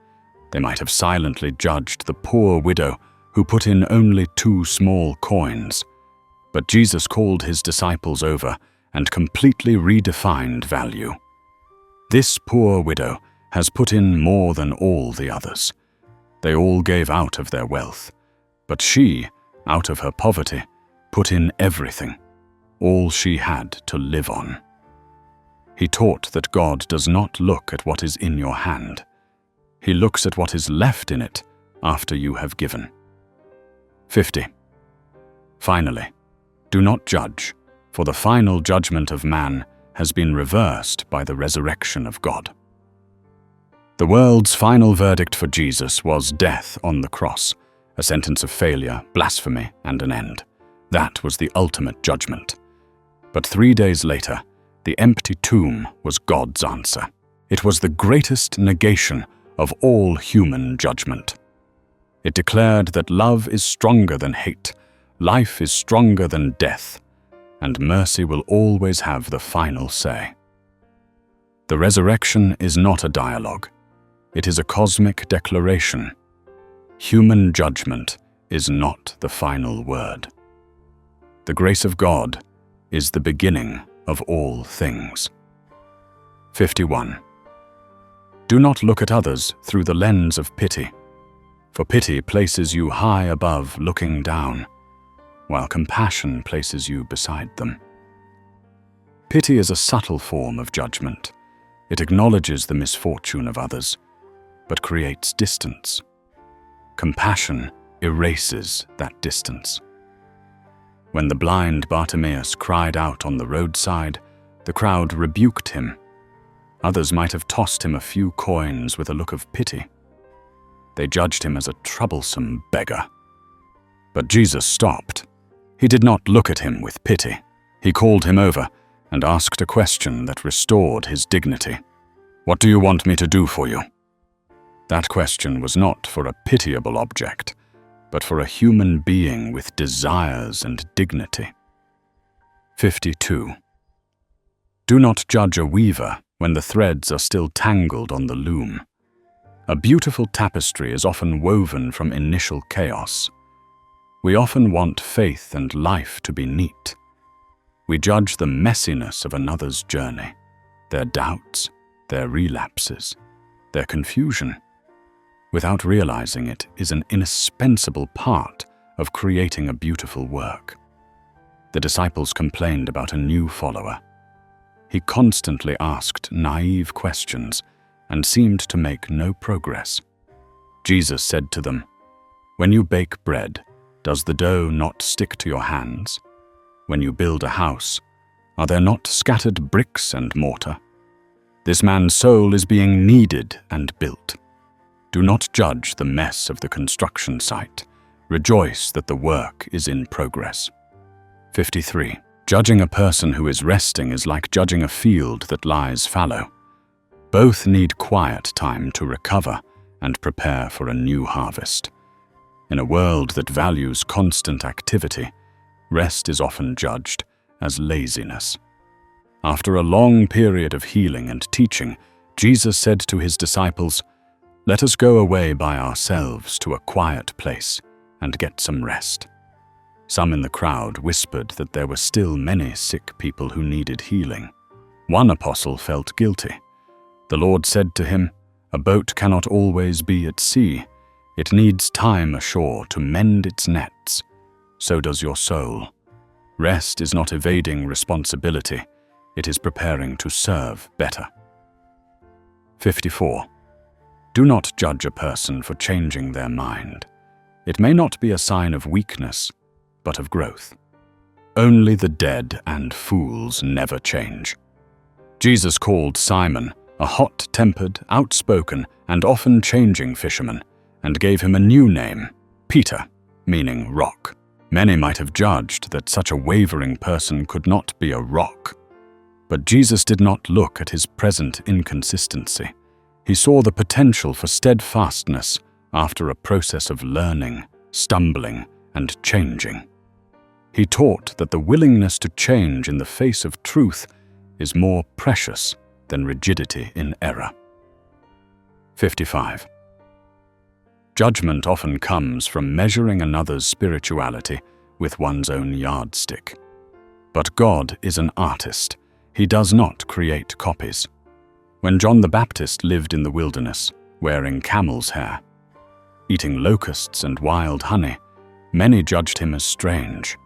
They might have silently judged the poor widow who put in only 2 small coins. But Jesus called his disciples over and completely redefined value. This poor widow has put in more than all the others. They all gave out of their wealth, but she, out of her poverty, put in everything, all she had to live on. He taught that God does not look at what is in your hand. He looks at what is left in it after you have given. 50. Finally, do not judge, for the final judgment of man has been reversed by the resurrection of God. The world's final verdict for Jesus was death on the cross, a sentence of failure, blasphemy, and an end. That was the ultimate judgment. But 3 days later, the empty tomb was God's answer. It was the greatest negation of all human judgment. It declared that love is stronger than hate, life is stronger than death, and mercy will always have the final say. The resurrection is not a dialogue. It is a cosmic declaration. Human judgment is not the final word. The grace of God is the beginning of all things. 51. Do not look at others through the lens of pity, for pity places you high above looking down, while compassion places you beside them. Pity is a subtle form of judgment. It acknowledges the misfortune of others, but creates distance. Compassion erases that distance. When the blind Bartimaeus cried out on the roadside, the crowd rebuked him. Others might have tossed him a few coins with a look of pity. They judged him as a troublesome beggar. But Jesus stopped. He did not look at him with pity. He called him over and asked a question that restored his dignity. "What do you want me to do for you?" That question was not for a pitiable object, but for a human being with desires and dignity. 52. Do not judge a weaver when the threads are still tangled on the loom. A beautiful tapestry is often woven from initial chaos. We often want faith and life to be neat. We judge the messiness of another's journey, their doubts, their relapses, their confusion, without realizing it is an indispensable part of creating a beautiful work. The disciples complained about a new follower. He constantly asked naive questions and seemed to make no progress. Jesus said to them, "When you bake bread, does the dough not stick to your hands? When you build a house, are there not scattered bricks and mortar? This man's soul is being kneaded and built. Do not judge the mess of the construction site. Rejoice that the work is in progress." 53. Judging a person who is resting is like judging a field that lies fallow. Both need quiet time to recover and prepare for a new harvest. In a world that values constant activity, rest is often judged as laziness. After a long period of healing and teaching, Jesus said to his disciples, "Let us go away by ourselves to a quiet place and get some rest." Some in the crowd whispered that there were still many sick people who needed healing. One apostle felt guilty. The Lord said to him, "A boat cannot always be at sea. It needs time ashore to mend its nets. So does your soul. Rest is not evading responsibility. It is preparing to serve better." 54. Do not judge a person for changing their mind. It may not be a sign of weakness, but of growth. Only the dead and fools never change. Jesus called Simon a hot-tempered, outspoken, and often changing fisherman, and gave him a new name, Peter, meaning rock. Many might have judged that such a wavering person could not be a rock. But Jesus did not look at his present inconsistency. He saw the potential for steadfastness after a process of learning, stumbling, and changing. He taught that the willingness to change in the face of truth is more precious than rigidity in error. 55. Judgment often comes from measuring another's spirituality with one's own yardstick. But God is an artist. He does not create copies. When John the Baptist lived in the wilderness, wearing camel's hair, eating locusts and wild honey, many judged him as strange.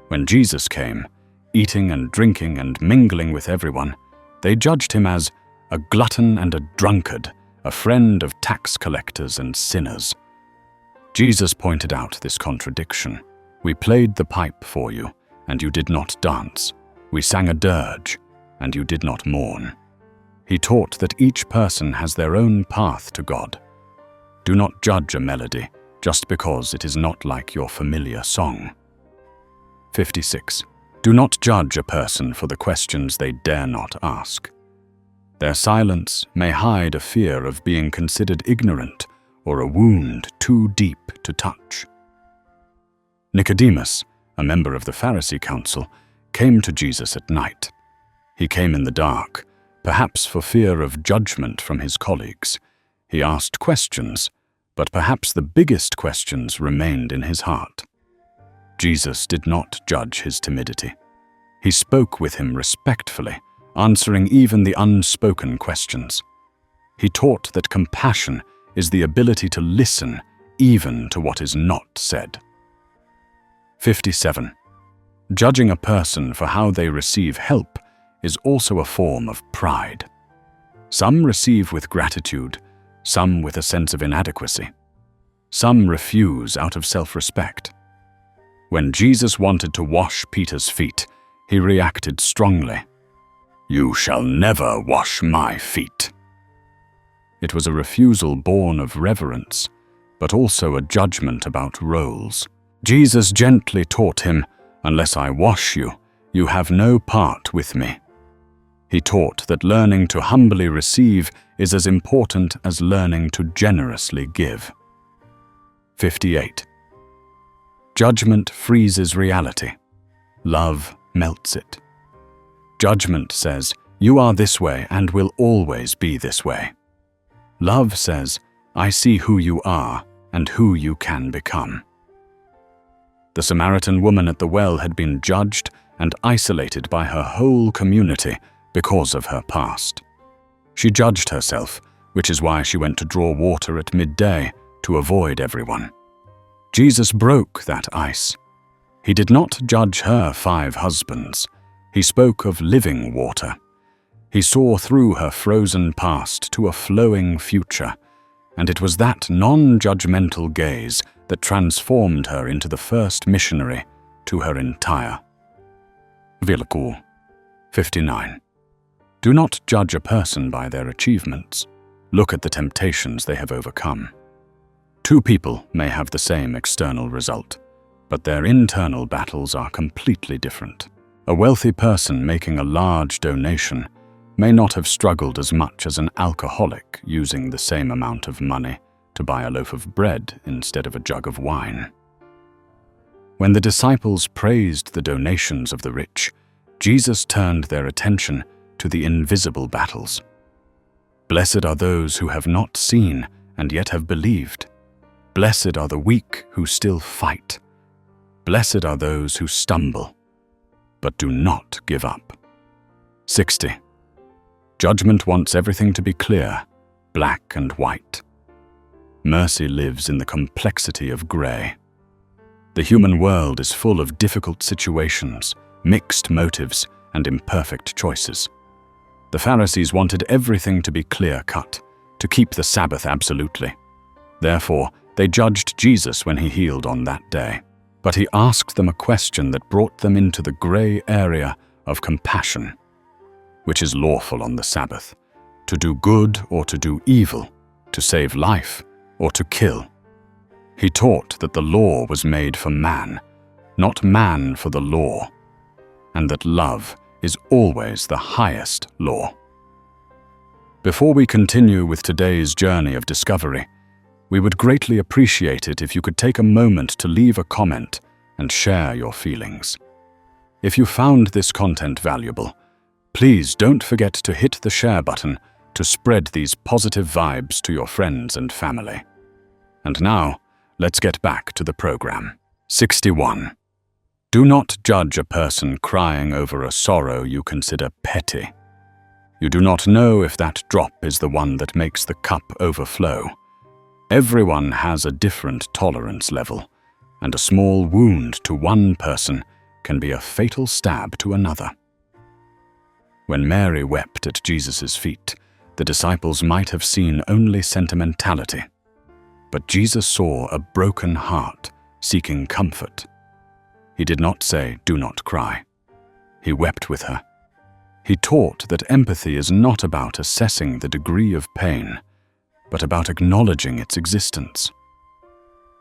When Jesus came, eating and drinking and mingling with everyone, they judged him as a glutton and a drunkard, a friend of tax collectors and sinners. Jesus pointed out this contradiction. "We played the pipe for you, and you did not dance. We sang a dirge, and you did not mourn." He taught that each person has their own path to God. Do not judge a melody just because it is not like your familiar song. 56. Do not judge a person for the questions they dare not ask. Their silence may hide a fear of being considered ignorant or a wound too deep to touch. Nicodemus, a member of the Pharisee council, came to Jesus at night. He came in the dark, perhaps for fear of judgment from his colleagues. He asked questions, but perhaps the biggest questions remained in his heart. Jesus did not judge his timidity. He spoke with him respectfully, answering even the unspoken questions. He taught that compassion is the ability to listen even to what is not said. 57. Judging a person for how they receive help is also a form of pride. Some receive with gratitude, some with a sense of inadequacy. Some refuse out of self-respect. When Jesus wanted to wash Peter's feet, he reacted strongly. "You shall never wash my feet." It was a refusal born of reverence, but also a judgment about roles. Jesus gently taught him, "Unless I wash you, you have no part with me." He taught that learning to humbly receive is as important as learning to generously give. 58. Judgment freezes reality. Love melts it. Judgment says, "You are this way and will always be this way." Love says, "I see who you are and who you can become." The Samaritan woman at the well had been judged and isolated by her whole community because of her past. She judged herself, which is why she went to draw water at midday to avoid everyone. Jesus broke that ice. He did not judge her 5 husbands. He spoke of living water. He saw through her frozen past to a flowing future, and it was that non-judgmental gaze that transformed her into the first missionary to her entire. 59. Do not judge a person by their achievements. Look at the temptations they have overcome. 2 people may have the same external result, but their internal battles are completely different. A wealthy person making a large donation may not have struggled as much as an alcoholic using the same amount of money to buy a loaf of bread instead of a jug of wine. When the disciples praised the donations of the rich, Jesus turned their attention to the invisible battles. Blessed are those who have not seen and yet have believed. Blessed are the weak who still fight. Blessed are those who stumble, but do not give up. 60. Judgment wants everything to be clear, black and white. Mercy lives in the complexity of gray. The human world is full of difficult situations, mixed motives, and imperfect choices. The Pharisees wanted everything to be clear-cut, to keep the Sabbath absolutely. Therefore, they judged Jesus when he healed on that day. But he asked them a question that brought them into the gray area of compassion. Which is lawful on the Sabbath, to do good or to do evil, to save life or to kill. He taught that the law was made for man, not man for the law, and that love is always the highest law. Before we continue with today's journey of discovery, we would greatly appreciate it if you could take a moment to leave a comment and share your feelings. If you found this content valuable, please don't forget to hit the share button to spread these positive vibes to your friends and family. And now, let's get back to the program. 61. Do not judge a person crying over a sorrow you consider petty. You do not know if that drop is the one that makes the cup overflow. Everyone has a different tolerance level, and a small wound to one person can be a fatal stab to another. When Mary wept at Jesus' feet, the disciples might have seen only sentimentality. But Jesus saw a broken heart seeking comfort. He did not say, "Do not cry." He wept with her. He taught that empathy is not about assessing the degree of pain, but about acknowledging its existence.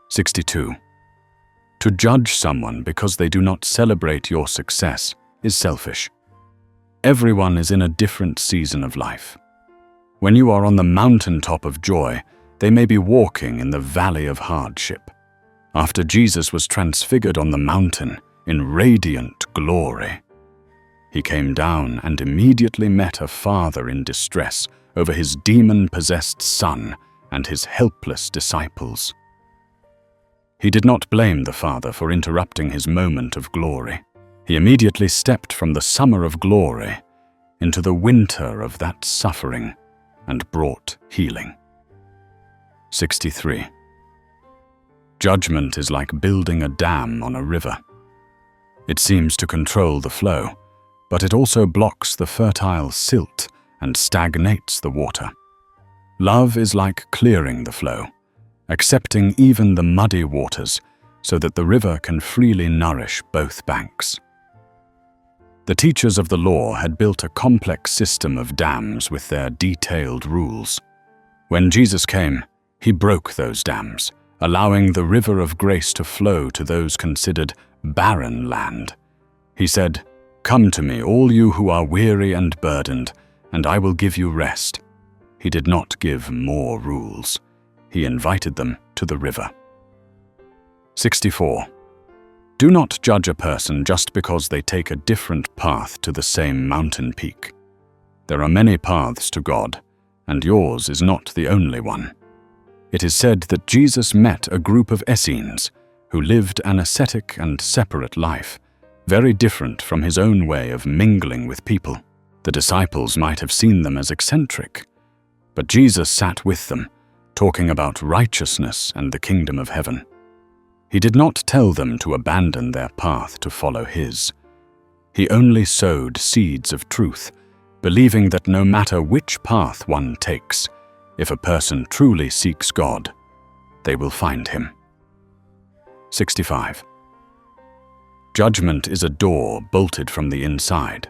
62. To judge someone because they do not celebrate your success is selfish. Everyone is in a different season of life. When you are on the mountaintop of joy, they may be walking in the valley of hardship. After Jesus was transfigured on the mountain in radiant glory, he came down and immediately met a father in distress over his demon-possessed son and his helpless disciples. He did not blame the father for interrupting his moment of glory. He immediately stepped from the summer of glory into the winter of that suffering and brought healing. 63. Judgment is like building a dam on a river. It seems to control the flow, but it also blocks the fertile silt and stagnates the water. Love is like clearing the flow, accepting even the muddy waters so that the river can freely nourish both banks. The teachers of the law had built a complex system of dams with their detailed rules. When Jesus came, he broke those dams, allowing the river of grace to flow to those considered barren land. He said, "Come to me, all you who are weary and burdened, and I will give you rest." He did not give more rules. He invited them to the river. 64. Do not judge a person just because they take a different path to the same mountain peak. There are many paths to God, and yours is not the only one. It is said that Jesus met a group of Essenes who lived an ascetic and separate life, very different from his own way of mingling with people. The disciples might have seen them as eccentric, but Jesus sat with them, talking about righteousness and the kingdom of heaven. He did not tell them to abandon their path to follow his. He only sowed seeds of truth, believing that no matter which path one takes, if a person truly seeks God, they will find him. 65. Judgment is a door bolted from the inside.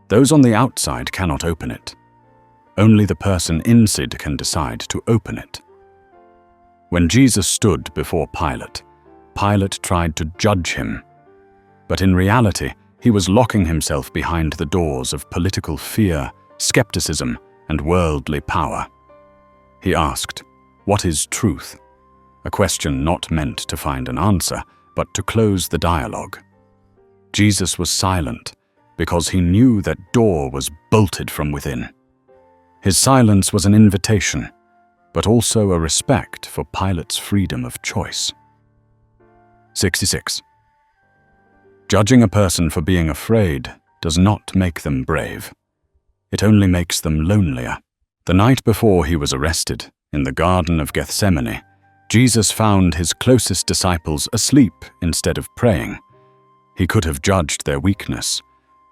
Those on the outside cannot open it. Only the person inside can decide to open it. When Jesus stood before Pilate, Pilate tried to judge him, but in reality, he was locking himself behind the doors of political fear, skepticism, and worldly power. He asked, "What is truth?" A question not meant to find an answer, but to close the dialogue. Jesus was silent because he knew that door was bolted from within. His silence was an invitation, but also a respect for Pilate's freedom of choice. 66. Judging a person for being afraid does not make them brave. It only makes them lonelier. The night before he was arrested, in the Garden of Gethsemane, Jesus found his closest disciples asleep instead of praying. He could have judged their weakness,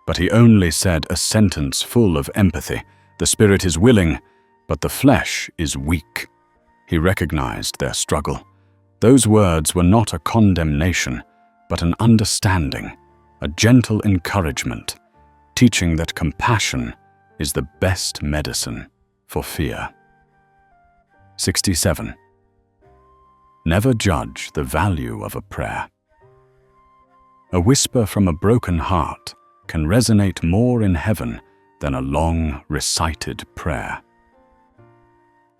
but he only said a sentence full of empathy. The spirit is willing, but the flesh is weak. He recognized their struggle. Those words were not a condemnation, but an understanding, a gentle encouragement, teaching that compassion is the best medicine for fear. 67. Never judge the value of a prayer. A whisper from a broken heart can resonate more in heaven than a long recited prayer.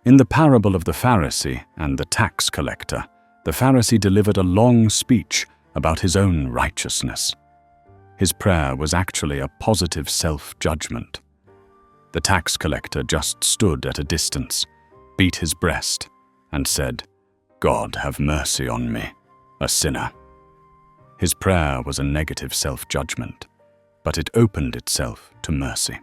In the parable of the Pharisee and the tax collector, the Pharisee delivered a long speech about his own righteousness. His prayer was actually a positive self-judgment. The tax collector just stood at a distance, beat his breast, and said, "God, have mercy on me, a sinner." His prayer was a negative self-judgment, but it opened itself to mercy.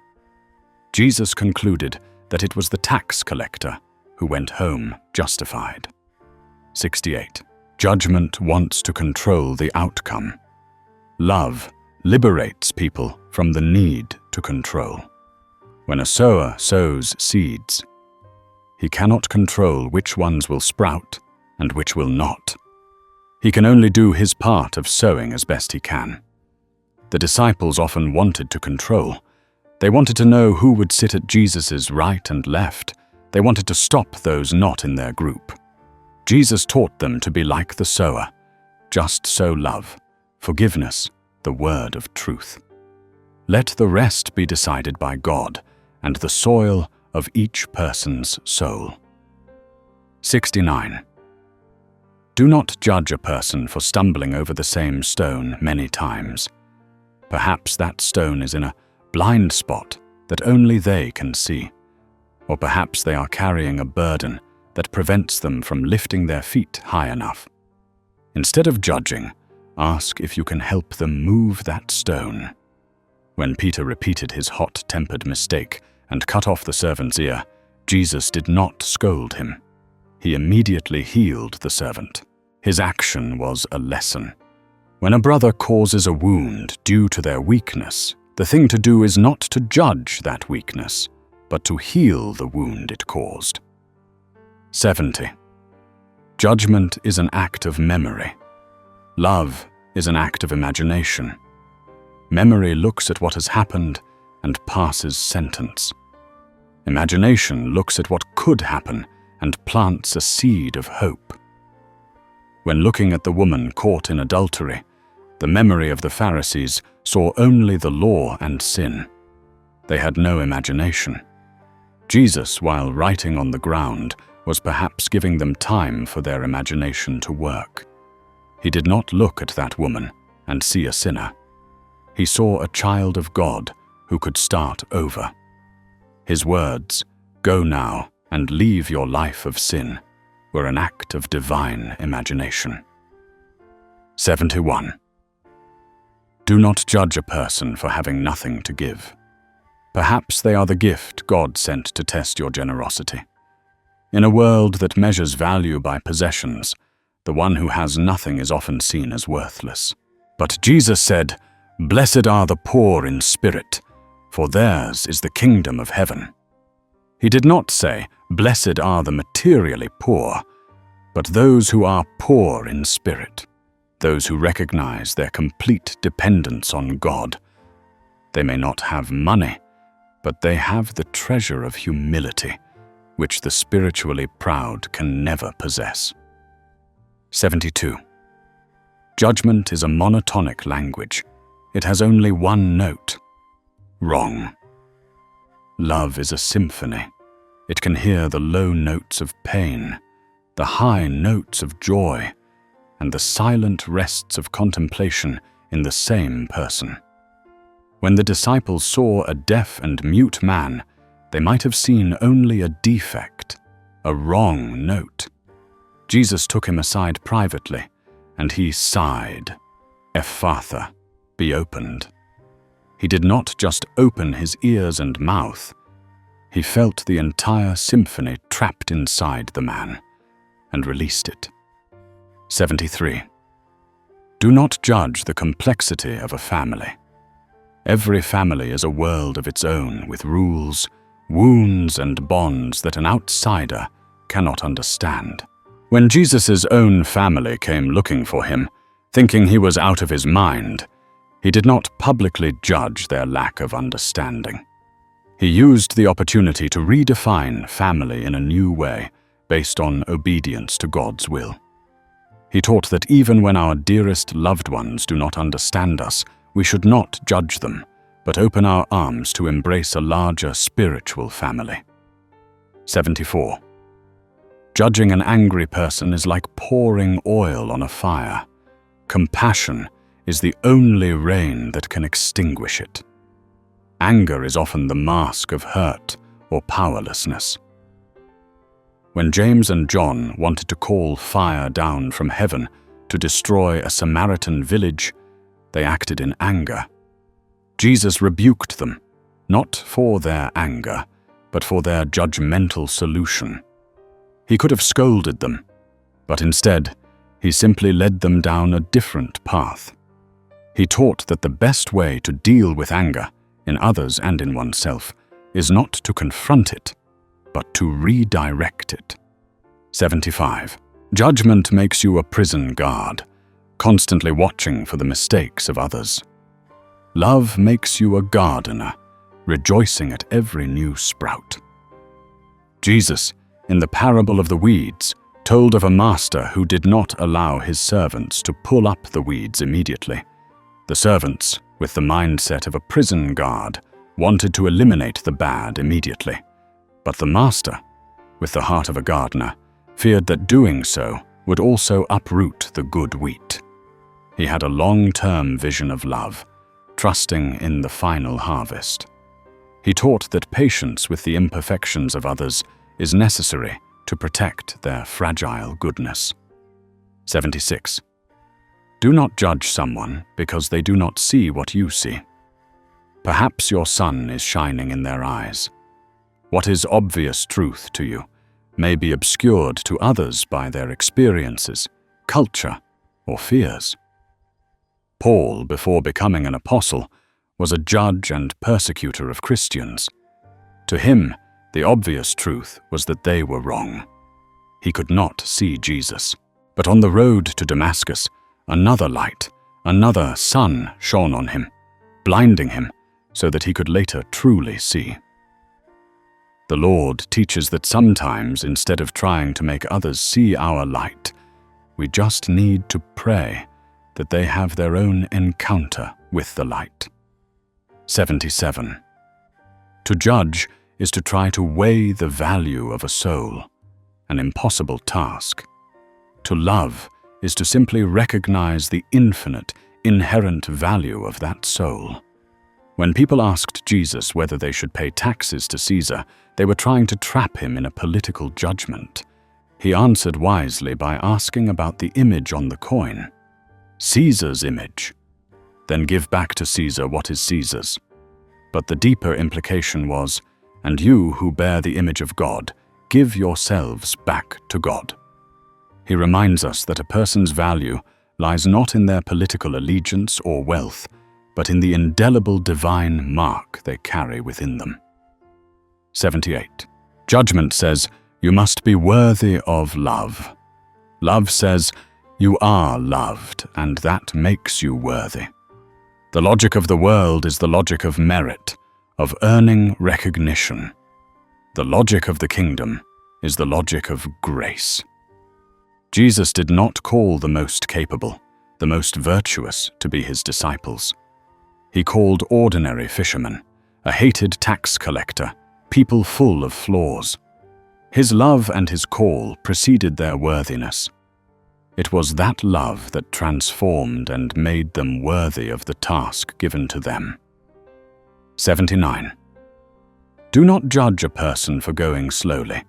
Jesus concluded that it was the tax collector who went home justified. 68. Judgment wants to control the outcome. Love liberates people from the need to control. When a sower sows seeds, he cannot control which ones will sprout and which will not. He can only do his part of sowing as best he can. The disciples often wanted to control. They wanted to know who would sit at Jesus' right and left. They wanted to stop those not in their group. Jesus taught them to be like the sower, just sow love, forgiveness, the word of truth. Let the rest be decided by God and the soil of each person's soul. 69. Do not judge a person for stumbling over the same stone many times. Perhaps that stone is in a blind spot that only they can see. Or perhaps they are carrying a burden that prevents them from lifting their feet high enough. Instead of judging, ask if you can help them move that stone. When Peter repeated his hot-tempered mistake and cut off the servant's ear, Jesus did not scold him. He immediately healed the servant. His action was a lesson. When a brother causes a wound due to their weakness, the thing to do is not to judge that weakness, but to heal the wound it caused. 70. Judgment is an act of memory. Love is an act of imagination. Memory looks at what has happened and passes sentence. Imagination looks at what could happen and plants a seed of hope. When looking at the woman caught in adultery, the memory of the Pharisees saw only the law and sin. They had no imagination. Jesus, while writing on the ground, was perhaps giving them time for their imagination to work. He did not look at that woman and see a sinner. He saw a child of God who could start over. His words, "Go now and leave your life of sin," were an act of divine imagination. 71. Do not judge a person for having nothing to give. Perhaps they are the gift God sent to test your generosity. In a world that measures value by possessions, the one who has nothing is often seen as worthless. But Jesus said, "Blessed are the poor in spirit, for theirs is the kingdom of heaven." He did not say, "Blessed are the materially poor," but those who are poor in spirit, those who recognize their complete dependence on God. They may not have money, but they have the treasure of humility, which the spiritually proud can never possess. 72. Judgment is a monotonic language. It has only one note: wrong. Love is a symphony. It can hear the low notes of pain, the high notes of joy, and the silent rests of contemplation in the same person. When the disciples saw a deaf and mute man, they might have seen only a defect, a wrong note. Jesus took him aside privately, and he sighed, "Ephphatha, be opened." He did not just open his ears and mouth. He felt the entire symphony trapped inside the man, and released it. 73. Do not judge the complexity of a family. Every family is a world of its own, with rules, wounds, and bonds that an outsider cannot understand. When Jesus' own family came looking for him, thinking he was out of his mind, he did not publicly judge their lack of understanding. He used the opportunity to redefine family in a new way, based on obedience to God's will. He taught that even when our dearest loved ones do not understand us, we should not judge them, but open our arms to embrace a larger spiritual family. 74. Judging an angry person is like pouring oil on a fire. Compassion is the only rain that can extinguish it. Anger is often the mask of hurt or powerlessness. When James and John wanted to call fire down from heaven to destroy a Samaritan village, they acted in anger. Jesus rebuked them, not for their anger, but for their judgmental solution. He could have scolded them, but instead, he simply led them down a different path. He taught that the best way to deal with anger, in others and in oneself, is not to confront it, but to redirect it. 75. Judgment makes you a prison guard, constantly watching for the mistakes of others. Love makes you a gardener, rejoicing at every new sprout. Jesus, in the parable of the weeds, told of a master who did not allow his servants to pull up the weeds immediately. The servants, with the mindset of a prison guard, wanted to eliminate the bad immediately. But the master, with the heart of a gardener, feared that doing so would also uproot the good wheat. He had a long-term vision of love, trusting in the final harvest. He taught that patience with the imperfections of others is necessary to protect their fragile goodness. 76. Do not judge someone because they do not see what you see. Perhaps your sun is shining in their eyes. What is obvious truth to you may be obscured to others by their experiences, culture, or fears. Paul, before becoming an apostle, was a judge and persecutor of Christians. To him, the obvious truth was that they were wrong. He could not see Jesus. But on the road to Damascus, another light, another sun shone on him, blinding him so that he could later truly see. The Lord teaches that sometimes, instead of trying to make others see our light, we just need to pray that they have their own encounter with the light. 77. To judge is to try to weigh the value of a soul, an impossible task. To love is to simply recognize the infinite, inherent value of that soul. When people asked Jesus whether they should pay taxes to Caesar, they were trying to trap him in a political judgment. He answered wisely by asking about the image on the coin. Caesar's image. Then give back to Caesar what is Caesar's. But the deeper implication was, and you who bear the image of God, give yourselves back to God. He reminds us that a person's value lies not in their political allegiance or wealth, but in the indelible divine mark they carry within them. 78. Judgment says, you must be worthy of love. Love says, you are loved, and that makes you worthy. The logic of the world is the logic of merit, of earning recognition. The logic of the kingdom is the logic of grace. Jesus did not call the most capable, the most virtuous to be his disciples. He called ordinary fishermen, a hated tax collector, people full of flaws. His love and his call preceded their worthiness. It was that love that transformed and made them worthy of the task given to them. 79. Do not judge a person for going slowly.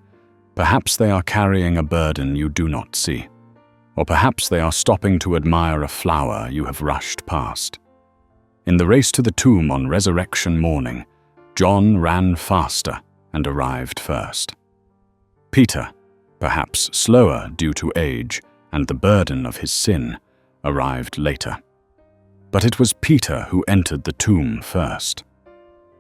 Perhaps they are carrying a burden you do not see, or perhaps they are stopping to admire a flower you have rushed past. In the race to the tomb on resurrection morning, John ran faster and arrived first. Peter, perhaps slower due to age and the burden of his sin, arrived later. But it was Peter who entered the tomb first.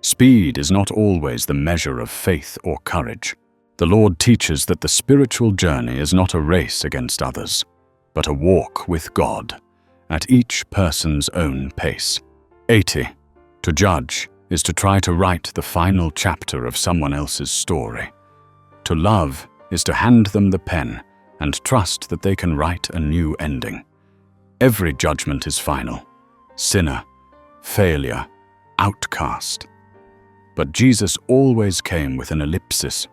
Speed is not always the measure of faith or courage. The Lord teaches that the spiritual journey is not a race against others, but a walk with God, at each person's own pace. 80. To judge is to try to write the final chapter of someone else's story. To love is to hand them the pen and trust that they can write a new ending. Every judgment is final. Sinner, failure, outcast. But Jesus always came with an ellipsis.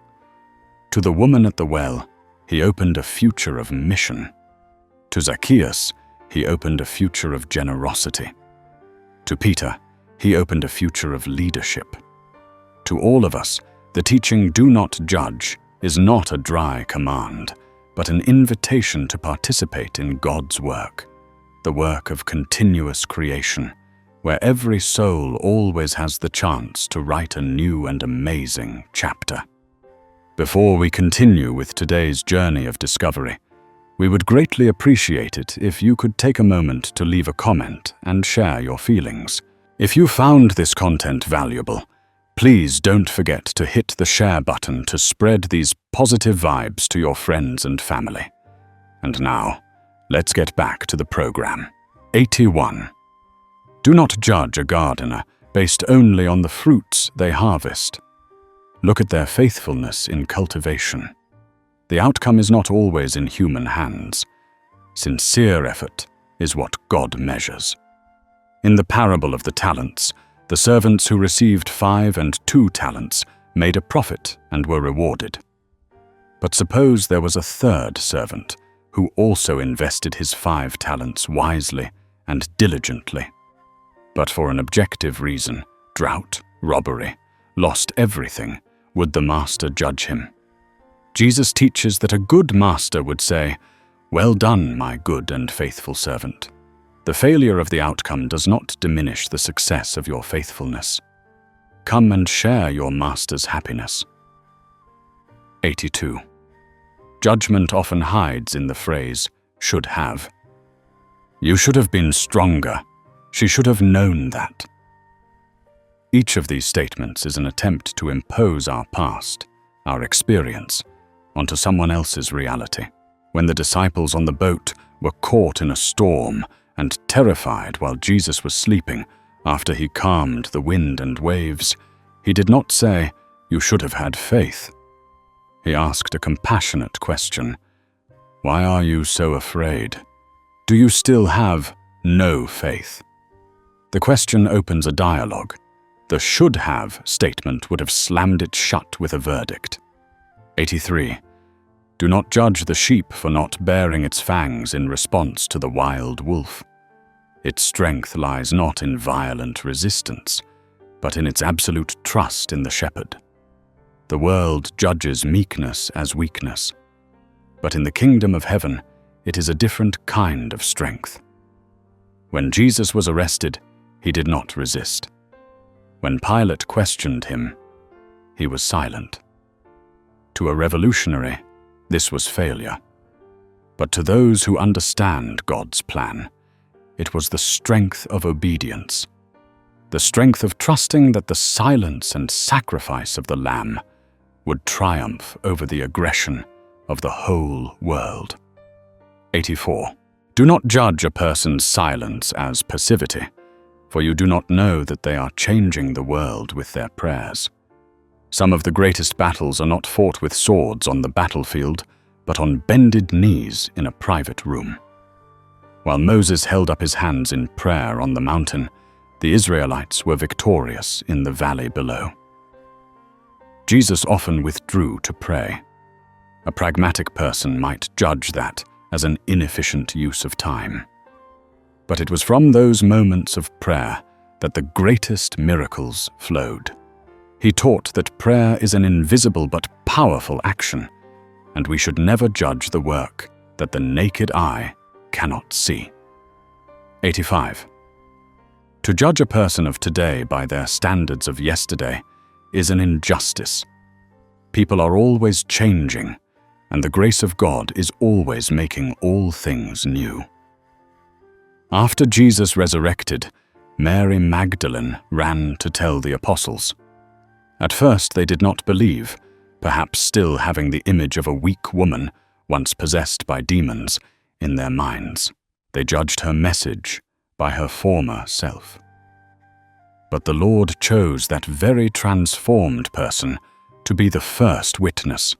To the woman at the well, he opened a future of mission. To Zacchaeus, he opened a future of generosity. To Peter, he opened a future of leadership. To all of us, the teaching "do not judge" is not a dry command, but an invitation to participate in God's work, the work of continuous creation, where every soul always has the chance to write a new and amazing chapter. Before we continue with today's journey of discovery, we would greatly appreciate it if you could take a moment to leave a comment and share your feelings. If you found this content valuable, please don't forget to hit the share button to spread these positive vibes to your friends and family. And now, let's get back to the program. 81. Do not judge a gardener based only on the fruits they harvest. Look at their faithfulness in cultivation. The outcome is not always in human hands. Sincere effort is what God measures. In the parable of the talents, the servants who received 5 and 2 talents made a profit and were rewarded. But suppose there was a third servant who also invested his 5 talents wisely and diligently, but for an objective reason, drought, robbery, lost everything, would the master judge him? Jesus teaches that a good master would say, "Well done, my good and faithful servant." The failure of the outcome does not diminish the success of your faithfulness. Come and share your master's happiness. 82. Judgment often hides in the phrase, "should have." You should have been stronger. She should have known that. Each of these statements is an attempt to impose our past, our experience, onto someone else's reality. When the disciples on the boat were caught in a storm and terrified while Jesus was sleeping, after he calmed the wind and waves, he did not say, "You should have had faith." He asked a compassionate question. "Why are you so afraid? Do you still have no faith?" The question opens a dialogue. The "should have" statement would have slammed it shut with a verdict. 83. Do not judge the sheep for not baring its fangs in response to the wild wolf. Its strength lies not in violent resistance, but in its absolute trust in the shepherd. The world judges meekness as weakness, but in the kingdom of heaven, it is a different kind of strength. When Jesus was arrested, he did not resist. When Pilate questioned him, he was silent. To a revolutionary, this was failure. But to those who understand God's plan, it was the strength of obedience, the strength of trusting that the silence and sacrifice of the Lamb would triumph over the aggression of the whole world. 84. Do not judge a person's silence as passivity, for you do not know that they are changing the world with their prayers. Some of the greatest battles are not fought with swords on the battlefield, but on bended knees in a private room. While Moses held up his hands in prayer on the mountain, the Israelites were victorious in the valley below. Jesus often withdrew to pray. A pragmatic person might judge that as an inefficient use of time. But it was from those moments of prayer that the greatest miracles flowed. He taught that prayer is an invisible but powerful action, and we should never judge the work that the naked eye cannot see. 85. To judge a person of today by their standards of yesterday is an injustice. People are always changing, and the grace of God is always making all things new. After Jesus resurrected, Mary Magdalene ran to tell the apostles. At first they did not believe, perhaps still having the image of a weak woman, once possessed by demons, in their minds. They judged her message by her former self. But the Lord chose that very transformed person to be the first witness.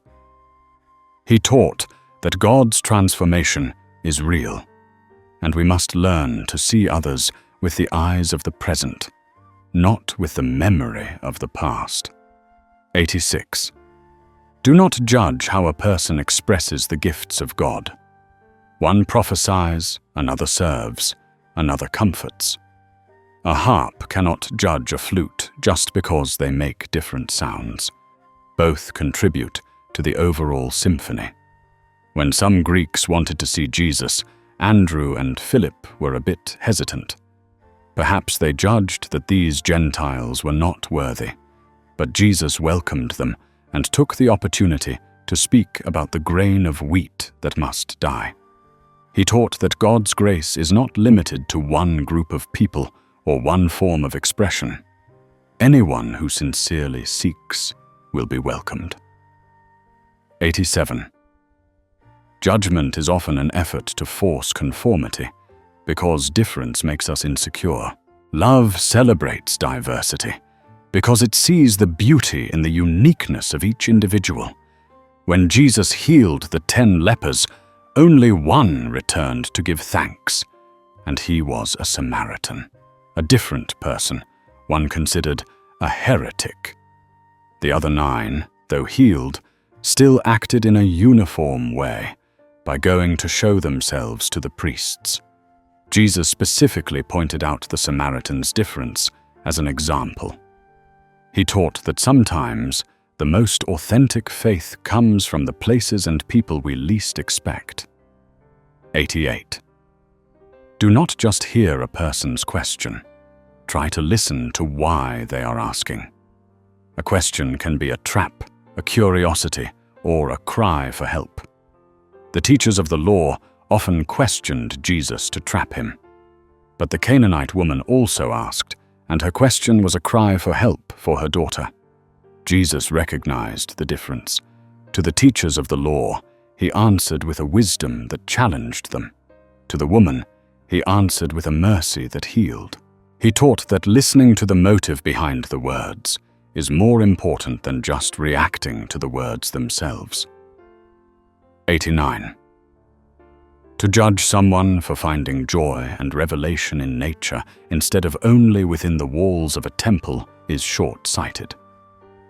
He taught that God's transformation is real, and we must learn to see others with the eyes of the present, not with the memory of the past. 86. Do not judge how a person expresses the gifts of God. One prophesies, another serves, another comforts. A harp cannot judge a flute just because they make different sounds. Both contribute to the overall symphony. When some Greeks wanted to see Jesus, Andrew and Philip were a bit hesitant. Perhaps they judged that these Gentiles were not worthy, but Jesus welcomed them and took the opportunity to speak about the grain of wheat that must die. He taught that God's grace is not limited to one group of people or one form of expression. Anyone who sincerely seeks will be welcomed. 87. Judgment is often an effort to force conformity, because difference makes us insecure. Love celebrates diversity, because it sees the beauty in the uniqueness of each individual. When Jesus healed the 10 lepers, only one returned to give thanks, and he was a Samaritan, a different person, one considered a heretic. The other 9, though healed, still acted in a uniform way by going to show themselves to the priests. Jesus specifically pointed out the Samaritan's difference as an example. He taught that sometimes the most authentic faith comes from the places and people we least expect. 88. Do not just hear a person's question. Try to listen to why they are asking. A question can be a trap, a curiosity, or a cry for help. The teachers of the law often questioned Jesus to trap him. But the Canaanite woman also asked, and her question was a cry for help for her daughter. Jesus recognized the difference. To the teachers of the law, he answered with a wisdom that challenged them. To the woman, he answered with a mercy that healed. He taught that listening to the motive behind the words is more important than just reacting to the words themselves. 89. To judge someone for finding joy and revelation in nature instead of only within the walls of a temple is short-sighted.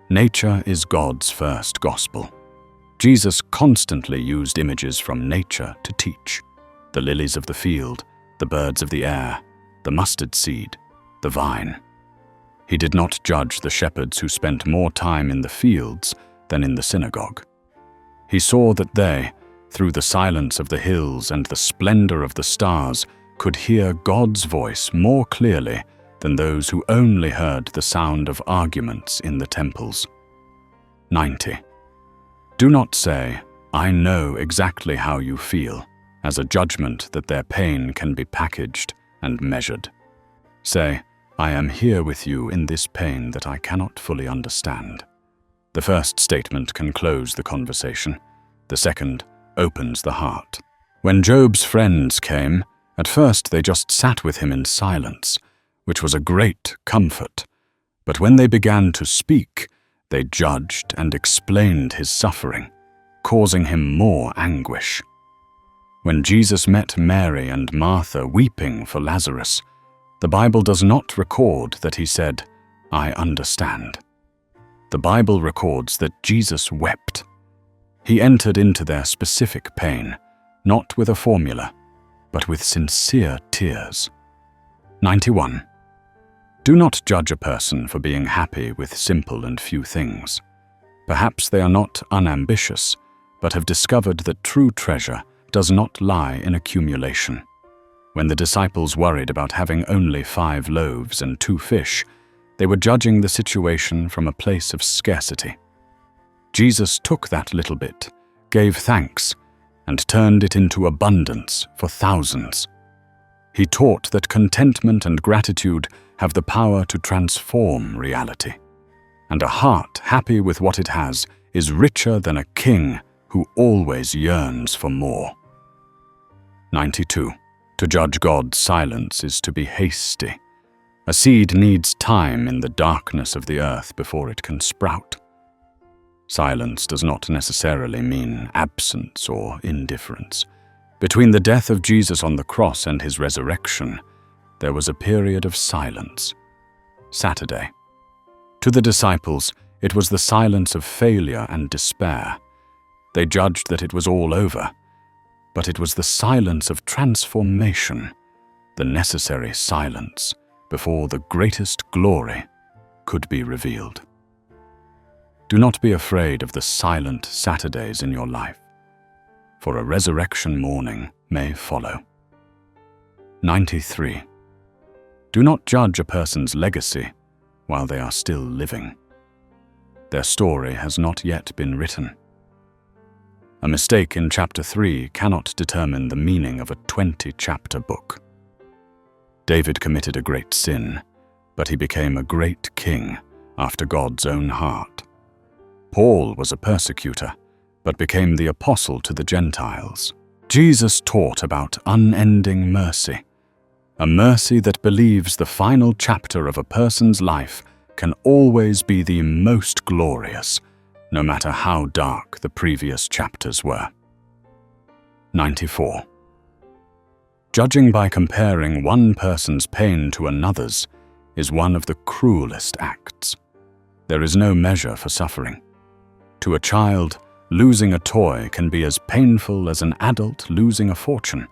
Nature is God's first gospel. Jesus constantly used images from nature to teach. The lilies of the field, the birds of the air, the mustard seed, the vine. He did not judge the shepherds who spent more time in the fields than in the synagogue. He saw that they, through the silence of the hills and the splendor of the stars, could hear God's voice more clearly than those who only heard the sound of arguments in the temples. 90. Do not say, "I know exactly how you feel," as a judgment that their pain can be packaged and measured. Say, "I am here with you in this pain that I cannot fully understand." The first statement can close the conversation. The second opens the heart. When Job's friends came, at first they just sat with him in silence, which was a great comfort. But when they began to speak, they judged and explained his suffering, causing him more anguish. When Jesus met Mary and Martha weeping for Lazarus, the Bible does not record that he said, "I understand." The Bible records that Jesus wept. He entered into their specific pain, not with a formula, but with sincere tears. 91. Do not judge a person for being happy with simple and few things. Perhaps they are not unambitious, but have discovered that true treasure does not lie in accumulation. When the disciples worried about having only 5 loaves and 2 fish, they were judging the situation from a place of scarcity. Jesus took that little bit, gave thanks, and turned it into abundance for thousands. He taught that contentment and gratitude have the power to transform reality. And a heart happy with what it has is richer than a king who always yearns for more. 92. To judge God's silence is to be hasty. A seed needs time in the darkness of the earth before it can sprout. Silence does not necessarily mean absence or indifference. Between the death of Jesus on the cross and his resurrection, there was a period of silence. Saturday. To the disciples, it was the silence of failure and despair. They judged that it was all over, but it was the silence of transformation, the necessary silence before the greatest glory could be revealed. Do not be afraid of the silent Saturdays in your life, for a resurrection morning may follow. 93. Do not judge a person's legacy while they are still living. Their story has not yet been written. A mistake in chapter 3 cannot determine the meaning of a 20-chapter book. David committed a great sin, but he became a great king after God's own heart. Paul was a persecutor, but became the apostle to the Gentiles. Jesus taught about unending mercy, a mercy that believes the final chapter of a person's life can always be the most glorious, no matter how dark the previous chapters were. 94. Judging by comparing one person's pain to another's is one of the cruelest acts. There is no measure for suffering. To a child, losing a toy can be as painful as an adult losing a fortune.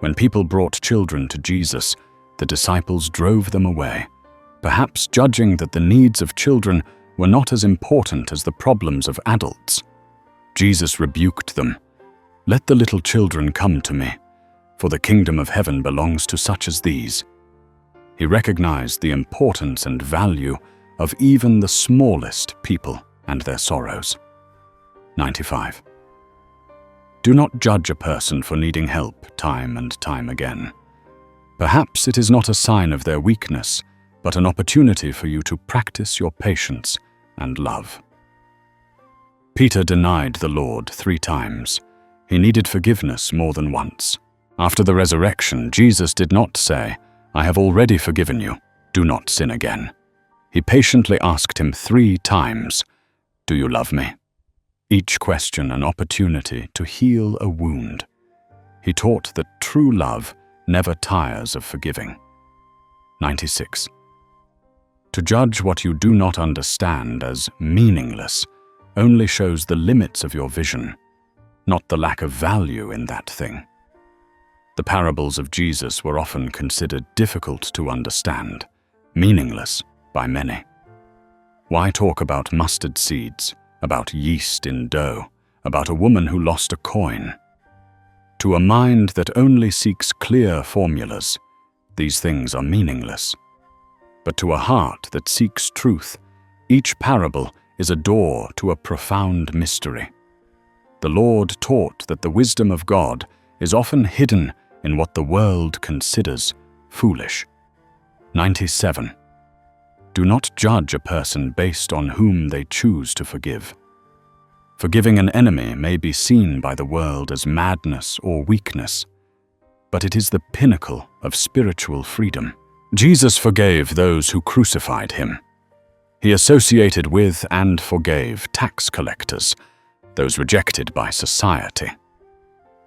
When people brought children to Jesus, the disciples drove them away, perhaps judging that the needs of children were not as important as the problems of adults. Jesus rebuked them. "Let the little children come to me, for the kingdom of heaven belongs to such as these." He recognized the importance and value of even the smallest people and their sorrows. 95. Do not judge a person for needing help time and time again. Perhaps it is not a sign of their weakness, but an opportunity for you to practice your patience and love. Peter denied the Lord 3 times. He needed forgiveness more than once. After the resurrection, Jesus did not say, "I have already forgiven you, do not sin again." He patiently asked him 3 times, "Do you love me?" Each question an opportunity to heal a wound. He taught that true love never tires of forgiving. 96. To judge what you do not understand as meaningless only shows the limits of your vision, not the lack of value in that thing. The parables of Jesus were often considered difficult to understand, meaningless by many. Why talk about mustard seeds, about yeast in dough, about a woman who lost a coin? To a mind that only seeks clear formulas, these things are meaningless. But to a heart that seeks truth, each parable is a door to a profound mystery. The Lord taught that the wisdom of God is often hidden in what the world considers foolish. 97. Do not judge a person based on whom they choose to forgive. Forgiving an enemy may be seen by the world as madness or weakness, but it is the pinnacle of spiritual freedom. Jesus forgave those who crucified him. He associated with and forgave tax collectors, those rejected by society.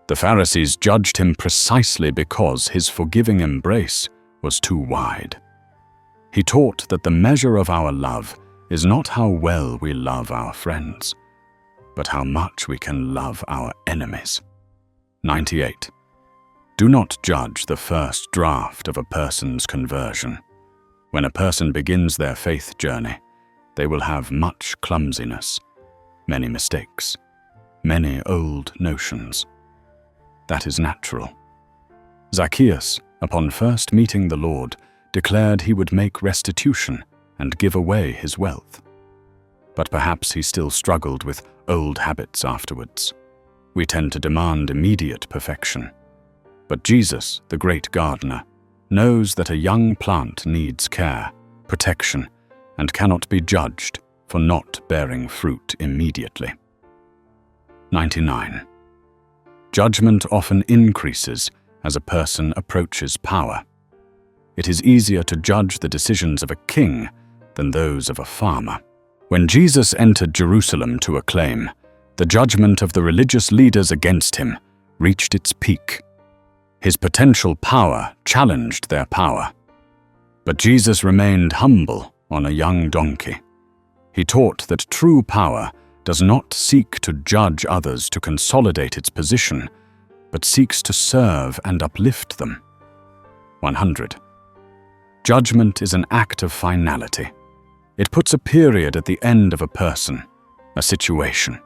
The Pharisees judged him precisely because his forgiving embrace was too wide. He taught that the measure of our love is not how well we love our friends, but how much we can love our enemies. 98. Do not judge the first draft of a person's conversion. When a person begins their faith journey, they will have much clumsiness, many mistakes, many old notions. That is natural. Zacchaeus, upon first meeting the Lord, declared he would make restitution and give away his wealth. But perhaps he still struggled with old habits afterwards. We tend to demand immediate perfection. But Jesus, the great gardener, knows that a young plant needs care, protection, and cannot be judged for not bearing fruit immediately. 99. Judgment often increases as a person approaches power. It is easier to judge the decisions of a king than those of a farmer. When Jesus entered Jerusalem to acclaim, the judgment of the religious leaders against him reached its peak. His potential power challenged their power. But Jesus remained humble on a young donkey. He taught that true power does not seek to judge others to consolidate its position, but seeks to serve and uplift them. 100. Judgment is an act of finality. It puts a period at the end of a person, a situation.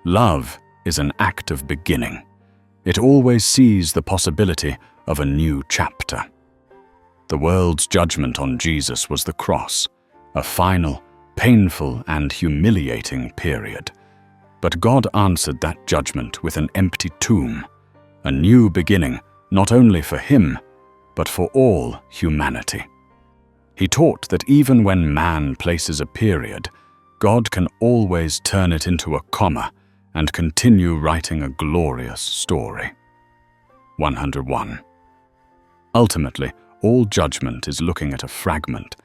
Love is an act of beginning. It always sees the possibility of a new chapter. The world's judgment on Jesus was the cross, a final, painful, and humiliating period. But God answered that judgment with an empty tomb, a new beginning not only for him, but for all humanity. He taught that even when man places a period, God can always turn it into a comma and continue writing a glorious story. 101. Ultimately, all judgment is looking at a fragment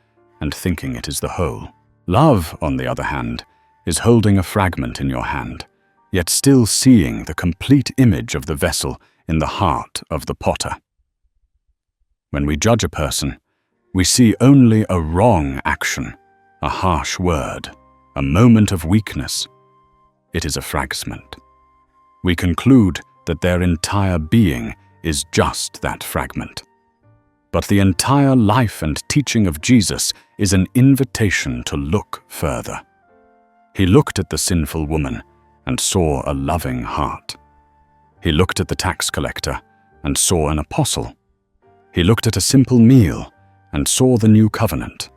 and thinking it is the whole. Love, on the other hand, is holding a fragment in your hand, yet still seeing the complete image of the vessel in the heart of the potter. When we judge a person, we see only a wrong action, a harsh word, a moment of weakness. It is a fragment. We conclude that their entire being is just that fragment. But the entire life and teaching of Jesus is an invitation to look further. He looked at the sinful woman and saw a loving heart. He looked at the tax collector and saw an apostle. He looked at a simple meal and saw the new covenant.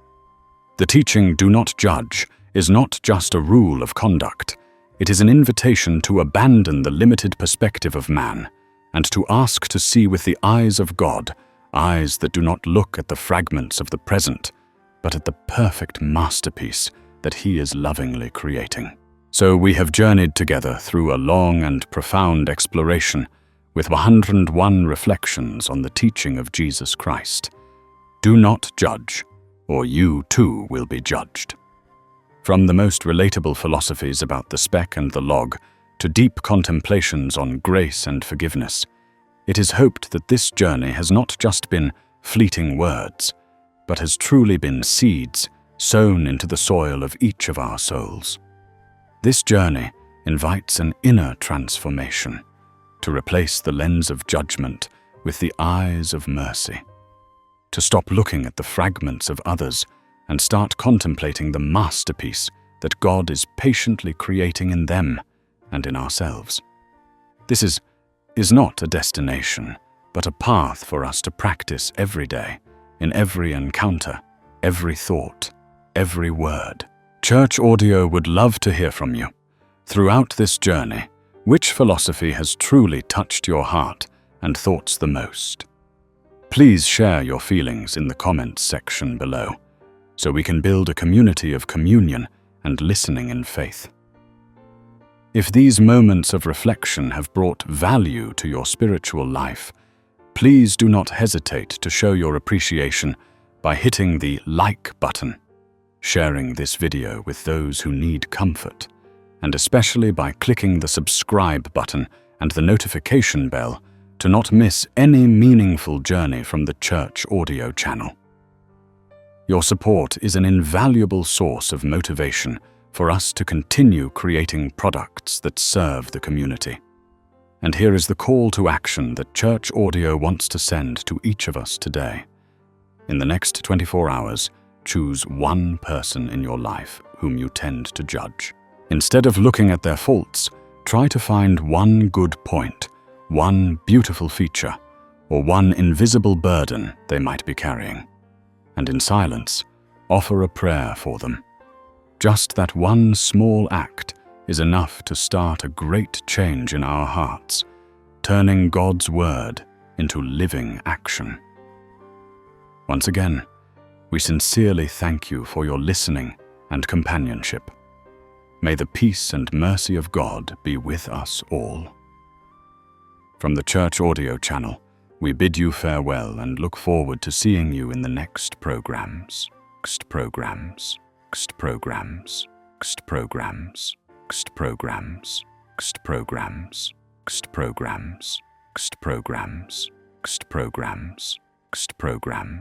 The teaching, "Do not judge," is not just a rule of conduct. It is an invitation to abandon the limited perspective of man and to ask to see with the eyes of God, eyes that do not look at the fragments of the present, but at the perfect masterpiece that He is lovingly creating. So we have journeyed together through a long and profound exploration with 101 reflections on the teaching of Jesus Christ. Do not judge, or you too will be judged. From the most relatable philosophies about the speck and the log to deep contemplations on grace and forgiveness, it is hoped that this journey has not just been fleeting words, but has truly been seeds sown into the soil of each of our souls. This journey invites an inner transformation, to replace the lens of judgment with the eyes of mercy, to stop looking at the fragments of others and start contemplating the masterpiece that God is patiently creating in them and in ourselves. This is is not a destination, but a path for us to practice every day, in every encounter, every thought, every word. Church Audio would love to hear from you. Throughout this journey, which philosophy has truly touched your heart and thoughts the most? Please share your feelings in the comments section below, so we can build a community of communion and listening in faith. If these moments of reflection have brought value to your spiritual life, please do not hesitate to show your appreciation by hitting the like button, sharing this video with those who need comfort, and especially by clicking the subscribe button and the notification bell to not miss any meaningful journey from the Church Audio channel. Your support is an invaluable source of motivation for us to continue creating products that serve the community. And here is the call to action that Church Audio wants to send to each of us today. In the next 24 hours, choose one person in your life whom you tend to judge. Instead of looking at their faults, try to find one good point, one beautiful feature, or one invisible burden they might be carrying. And in silence, offer a prayer for them. Just that one small act is enough to start a great change in our hearts, turning God's word into living action. Once again, we sincerely thank you for your listening and companionship. May the peace and mercy of God be with us all. From the Church Audio channel, we bid you farewell and look forward to seeing you in the next programs. Next programs. Next programs. Next programs. Next programs. Next programs. Next programs. Next programs. Next programs. Next programs.